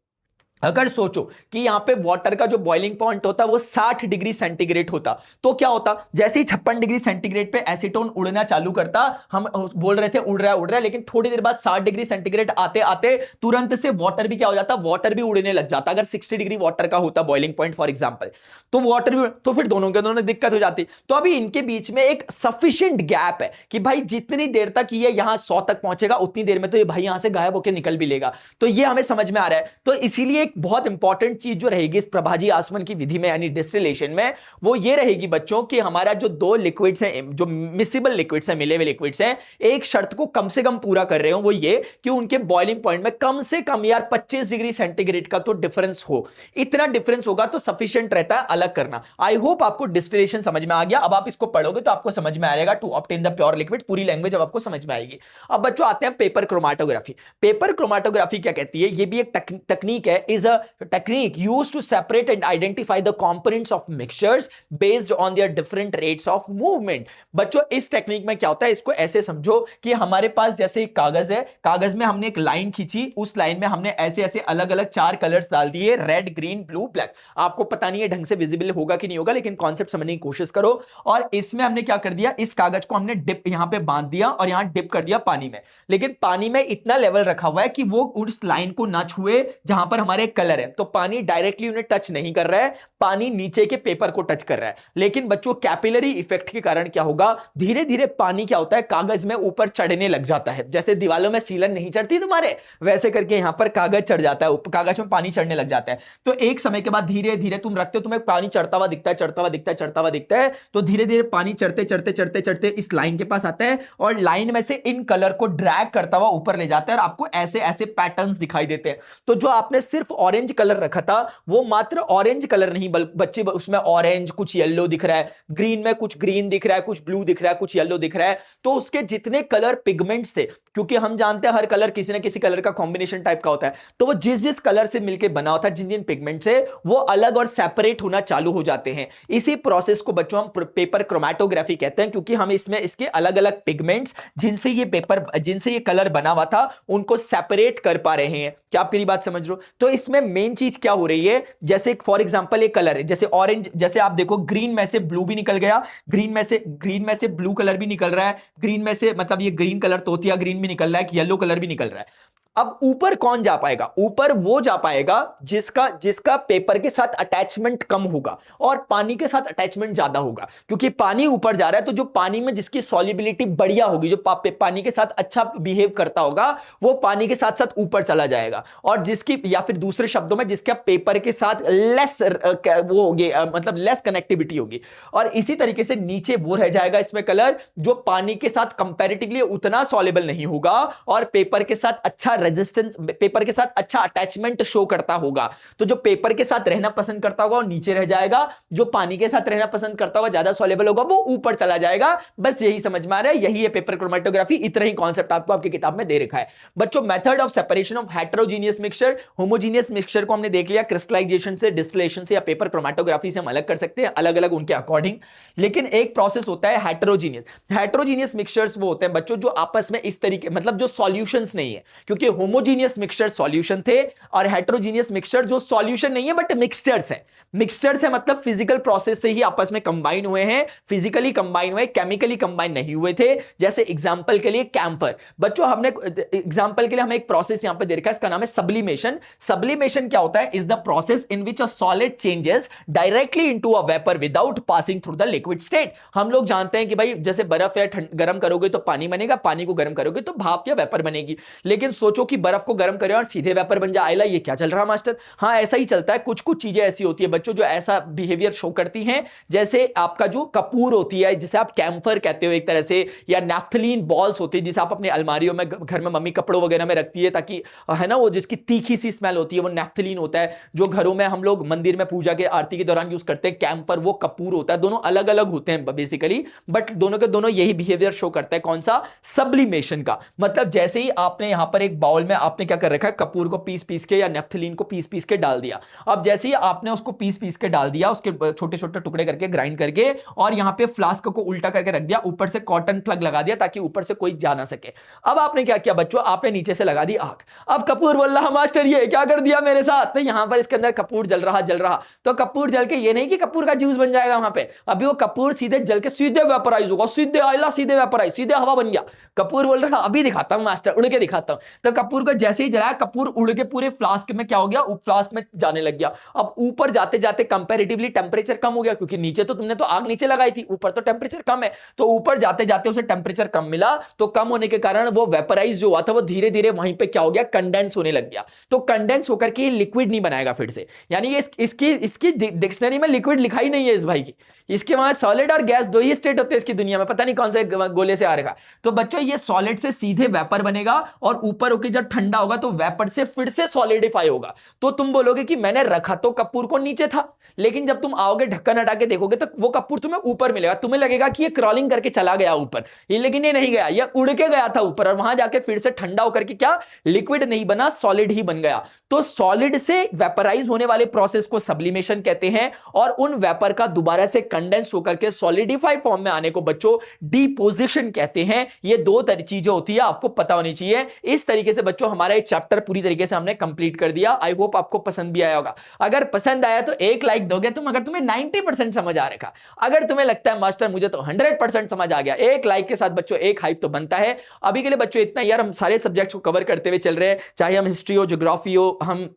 अगर सोचो कि यहां पे वाटर का जो बॉइलिंग पॉइंट होता वो 60 डिग्री सेंटीग्रेड होता, तो क्या होता, जैसे ही 56 डिग्री सेंटीग्रेड पे एसीटोन उड़ना चालू करता, हम बोल रहे थे उड़ रहा है, लेकिन थोड़ी देर बाद 60 डिग्री सेंटीग्रेड आते आते तुरंत से वाटर भी क्या हो जाता, वाटर भी उड़ने लग जाता। अगर 60 डिग्री वाटर का होता बॉइलिंग पॉइंट फॉर एग्जाम्पल, तो वाटर भी, तो फिर दोनों के दोनों दिक्कत हो जाती। तो अभी इनके बीच में एक सफिशिएंट गैप है कि भाई जितनी देर तक ये यहां 100 तक पहुंचेगा उतनी देर में तो ये भाई यहां से गायब होकर निकल भी लेगा। तो ये हमें समझ में आ रहा है। तो इसीलिए बहुत इंपॉर्टेंट चीज जो रहेगी इस प्रभाजी आसवन की विधि में यानी डिस्टिलेशन में, वो ये रहेगी बच्चों कि हमारा जो दो लिक्विड्स हैं, जो मिसिबल लिक्विड्स हैं, मिले हुए लिक्विड्स हैं, एक शर्त को कम से कम पूरा कर रहे हो, वो ये कि उनके बॉइलिंग पॉइंट में कम से कम यार 25 डिग्री सेंटीग्रेड का तो डिफरेंस हो। इतना डिफरेंस होगा तो सफिशिएंट रहता है अलग करना। आई होप आपको डिस्टिलेशन समझ में आ गया। अब आप इसको पढ़ोगे तो आपको समझ में आएगा to obtain the pure liquid, पूरी लैंग्वेज अब आपको समझ में आएगी। अब बच्चों आते हैं पेपर क्रोमेटोग्राफी। पेपर क्रोमेटोग्राफी क्या कहती है, ये भी एक तकनीक है, is a technique used to separate and identify the components of mixtures based on their different rates of movement. बच्चों इस टेक्निक में क्या होता है, इसको ऐसे समझो कि हमारे पास जैसे एक कागज है, कागज में हमने एक लाइन खींची, उस लाइन में हमने ऐसे ऐसे अलग अलग 4 कलर्स डाल दिए, रेड ग्रीन ब्लू ब्लैक। आपको पता नहीं है ढंग से विजिबल होगा कि नहीं होगा, लेकिन कॉन्सेप्ट समझने की कोशिश करो। और इसमें हमने क्या कर दिया, इस कागज को हमने डिप यहां पे बांध दिया और यहां डिप कर दिया पानी में, लेकिन पानी में इतना लेवल रखा हुआ है कि वो उस लाइन को ना छुए जहां पर हमारे कलर है। तो पानी डायरेक्टली उन्हें टच नहीं कर रहा है, पानी नीचे के पेपर को टच कर रहा है। लेकिन बच्चों कैपिलरी इफेक्ट के कारण क्या होगा, धीरे धीरे पानी क्या होता है, कागज में ऊपर चढ़ने लग जाता है। जैसे दीवालों में सीलन नहीं चढ़ती तुम्हारे, वैसे करके यहां पर कागज चढ़ जाता है, कागज में पानी चढ़ने लग जाता है। तो एक समय के बाद धीरे धीरे तुम रखते हो, तुम्हें पानी चढ़ता हुआ दिखता है, चढ़ता हुआ दिखता है, चढ़ता हुआ दिखता है, तो धीरे धीरे पानी चढ़ते चढ़ते चढ़ते चढ़ते इस लाइन के पास आता है और लाइन में से इन कलर को ड्रैग करता हुआ ऊपर ले जाता है और आपको ऐसे ऐसे पैटर्न्स दिखाई देते हैं। तो जो आपने सिर्फ ऑरेंज कलर रखा था वो मात्र ऑरेंज कलर नहीं, बच्चे उसमें ऑरेंज, कुछ येलो दिख रहा है, ग्रीन में कुछ ग्रीन दिख रहा है, कुछ ब्लू दिख रहा है, कुछ येलो दिख रहा है। तो उसके जितने कलर पिगमेंट्स थे, क्योंकि हम जानते हैं हर कलर किसी ना किसी कलर का कॉम्बिनेशन टाइप का होता है, तो वो जिस जिस कलर से मिलकर बना होता है, जिन जिन पिगमेंट से, वो अलग और सेपरेट होना चालू हो जाते हैं। इसी प्रोसेस को बच्चों हम पेपर क्रोमेटोग्राफी कहते हैं, क्योंकि हम इसमें इसके अलग अलग पिगमेंट्स जिनसे ये कलर बना हुआ था उनको सेपरेट कर पा रहे हैं। क्या आप मेरी बात समझ रहे हो? तो इसमें मेन चीज क्या हो रही है, जैसे फॉर एग्जांपल एक कलर है, जैसे ऑरेंज, जैसे आप देखो ग्रीन में से ब्लू भी निकल गया, ग्रीन में से ब्लू कलर भी निकल रहा है, ग्रीन में से मतलब ये ग्रीन कलर तोतिया ग्रीन भी निकल रहा है, येलो कलर भी निकल रहा है। अब ऊपर कौन जा पाएगा? ऊपर वो जा पाएगा जिसका जिसका पेपर के साथ अटैचमेंट कम होगा और पानी के साथ अटैचमेंट ज्यादा होगा, क्योंकि पानी ऊपर जा रहा है तो जो पानी में जिसकी सॉल्युबिलिटी बढ़िया होगी, जो पानी के साथ अच्छा बिहेव करता होगा, वो पानी के साथ साथ ऊपर चला जाएगा। और जिसकी, या फिर दूसरे शब्दों में जिसका पेपर के साथ लेस वो होगी, मतलब लेस कनेक्टिविटी होगी। और इसी तरीके से नीचे वो रह जाएगा इसमें कलर जो पानी के साथ कंपैरेटिवली उतना सॉल्युबल नहीं होगा और पेपर के साथ अच्छा रेजिस्टेंस, पेपर के साथ अच्छा अटैचमेंट शो करता होगा। तो जो पेपर के साथ रहना पसंद करता होगा वो नीचे रह जाएगा, जो पानी के साथ रहना पसंद करता होगा, ज्यादा सॉल्युबल होगा, वो ऊपर चला जाएगा। बस यही समझ में आ रहा है, यही है पेपर क्रोमेटोग्राफी। इतना ही कॉन्सेप्ट आपको आपकी किताब में दे रखा है। बच्चों, method of separation of heterogeneous mixture, homogeneous mixture को हमने देख लिया, क्रिस्टलाइजेशन से, डिस्टिलेशन से या पेपर क्रोमेटोग्राफी से हम अलग कर सकते हैं, अलग अलग उनके अकॉर्डिंग। लेकिन एक प्रोसेस होता है हेटेरोजीनियस। हेटेरोजीनियस मिक्सचर्स वो होते हैं बच्चों जो आपस में इस तरीके, मतलब जो सॉल्यूशंस नहीं है, क्योंकि होमोजीनियस मिक्सचर सॉल्यूशन थे और हेटेरोजीनियस मिक्सचर जो सॉल्यूशन नहीं है बट मिक्सचर्स है। मिक्सचर्स है मतलब फिजिकल प्रोसेस से ही आपस में कंबाइन हुए हैं, फिजिकली कंबाइन हुए, केमिकली कंबाइन नहीं हुए थे। जैसे एग्जांपल के लिए कैंपर। बच्चों, हमने एग्जांपल के लिए हमें एक प्रोसेस यहां पे दे रखा है, इसका नाम है सब्लिमेशन। सब्लिमेशन क्या होता है? Is the process in which a solid changes directly into a vapour without passing through the liquid state. हम लोग जानते हैं कि भाई जैसे बर्फ या गर्म करोगे तो पानी बनेगा, पानी को गर्म करोगे तो भाप या वेपर बनेगी। लेकिन सोचो कि बर्फ को गर्म करे और सीधे वेपर बन जाए, ये क्या चल रहा मास्टर? हाँ, ऐसा ही चलता है। कुछ कुछ चीजें ऐसी होती है बच्चों जो ऐसा बिहेवियर शो करती हैं। जैसे आपका जो कपूर होती है, जिसे आप कैम्फर कहते हो एक तरह से, या नैफ्थलीन बॉल्स होती है जिसे आप अपने अलमारियों में घर में मम्मी कपड़ों वगैरह में रखती है ताकि, है ना, वो जिसकी तीखी सी स्मेल होती है वो नैफ्थलीन होता है। जो घरों में हम लोग मंदिर में पूजा के आरती के दौरान यूज करते हैं कैम्फर, वो कपूर होता है। दोनों अलग अलग होते हैं बेसिकली, बट दोनों के दोनों यही बिहेवियर शो करता है। कौन सा? सब्लिमेशन का। मतलब जैसे ही आपने यहां पर एक बाउल में आपने क्या कर रखा है, कपूर को पीस पीस के या नैफ्थलीन को पीस पीस के डाल दिया। अब जैसे ही आपने उसको पीस पीस के डाल दिया, उसके छोटे छोटे टुकड़े करके ग्राइंड करके, और यहां पे फ्लास्क को उल्टा करके रख दिया, ऊपर से कॉटन प्लग लगा दिया ताकि ऊपर से कोई जा ना सके। अब आपने क्या किया बच्चों? आपने नीचे से लगा दी आग। अब कपूर बोल रहा, मास्टर ये क्या कर दिया मेरे साथ? तो यहां पर इसके अंदर कपूर जल रहा तो कपूर जल के ये नहीं कि कपूर का जूस बन जाएगा वहां पे, अभी वो कपूर सीधे जल के सीधे वेपराइज होगा, सीधे आयला, सीधे वेपराइज, सीधे हवा बन गया। कपूर बोल रहा अभी दिखाता हूं मास्टर, उड़ के दिखाता हूं। तो कपूर को जैसे ही जलाया, कपूर उड़ के पूरे फ्लास्क में क्या हो गया? फ्लास्क में जाने लग गया। अब ऊपर जाते जाते कंपैरेटिवली टेंपरेचर कम हो गया, क्योंकि नीचे तो तुमने तो आग नीचे लगाई थी, ऊपर तो टेंपरेचर कम है। तो ऊपर जाते जाते उसे टेंपरेचर कम मिला, तो कम होने के कारण वो वेपराइज जो हुआ था वो धीरे धीरे वहीं पे क्या हो गया? कंडेंस होने लग गया। तो कंडेंस होकर के लिक्विड नहीं बनाएगा फिर से, यानी ये इसकी डिक्शनरी में लिक्विड लिखा ही नहीं है इस भाई की। इसके वहां सॉलिड और गैस दो ही स्टेट होते हैं इसकी दुनिया में, पता नहीं कौन से गोले से आ रखा। तो बच्चों, ये सॉलिड से सीधे वेपर बनेगा और ऊपर होके जब ठंडा होगा तो वेपर से फिर से सॉलिडिफाई होगा। तो तुम बोलोगे कि मैंने रखा तो कपूर को नीचे था, लेकिन जब तुम आओगे ढक्कन हटा के देखोगे तो वो कपूर तुम्हें ऊपर मिलेगा। तुम्हें लगेगा कि ये क्रॉलिंग करके चला गया ऊपर, लेकिन ये नहीं गया, ये उड़ के गया था ऊपर और वहां जाके फिर से ठंडा होकर के क्या लिक्विड नहीं बना, सॉलिड ही बन गया। तो सॉलिड से वेपराइज होने वाले प्रोसेस को सब्लिमेशन कहते हैं, और उन वेपर का दोबारा से कंडेंस होकर के सॉलिडिफाई फॉर्म में आने को बच्चों डिपोजिशन कहते हैं। ये दो चीजें होती है, आपको पता होनी चाहिए। इस तरीके से बच्चों हमारा एक चैप्टर पूरी तरीके से हमने कंप्लीट कर दिया। आई होप आपको पसंद भी आया होगा। अगर पसंद आया तो एक लाइक दोगे तुम, अगर तुम्हें 90% समझ आ रखा। अगर तुम्हें लगता है मास्टर मुझे तो 100% समझ आ गया, एक लाइक के साथ बच्चों एक हाइप तो बनता है। अभी के लिए बच्चों इतना यार, हम सारे सब्जेक्ट्स को कवर करते हुए चल रहे हैं, चाहे हम हिस्ट्री हो, ज्योग्राफी हो, हम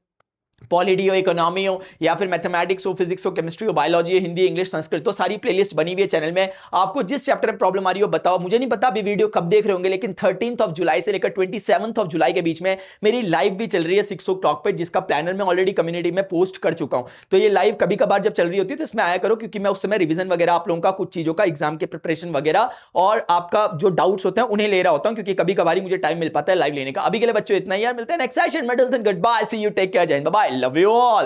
पॉलिटी हो, इकोनॉमी हो, या फिर मैथमेटिक्स हो, फिजिक्स हो, केमिस्ट्री हो, बायोलॉजी हो, हिंदी, इंग्लिश, संस्कृत, तो सारी प्लेलिस्ट बनी हुई है चैनल में। आपको जिस चैप्टर में प्रॉब्लम आ रही हो बताओ। मुझे नहीं पता अभी वीडियो कब देख रहे होंगे, लेकिन 13 जुलाई से लेकर 27 जुलाई के बीच में मेरी लाइव भी चल रही है 6 o'clock पे, जिसका प्लानर मैं ऑलरेडी कम्युनिटी में पोस्ट कर चुका हूं। तो ये लाइव कभी कभार जब चल रही होती है तो इसमें आया करो, क्योंकि मैं उस समय रिवीजन वगैरह आप लोगों का, कुछ चीजों का, एग्जाम के प्रिपरेशन वगैरह और आपका जो डाउट्स होते हैं उन्हें ले रहा होता हूं, क्योंकि कभी कभार मुझे टाइम मिल पाता है लाइव लेने का। अभी के लिए बच्चों इतना ही यार, मिलते हैं नेक्स्ट सेशन में। Goodbye, see you, take care, जय हिंद, बाय, लव यू ऑल।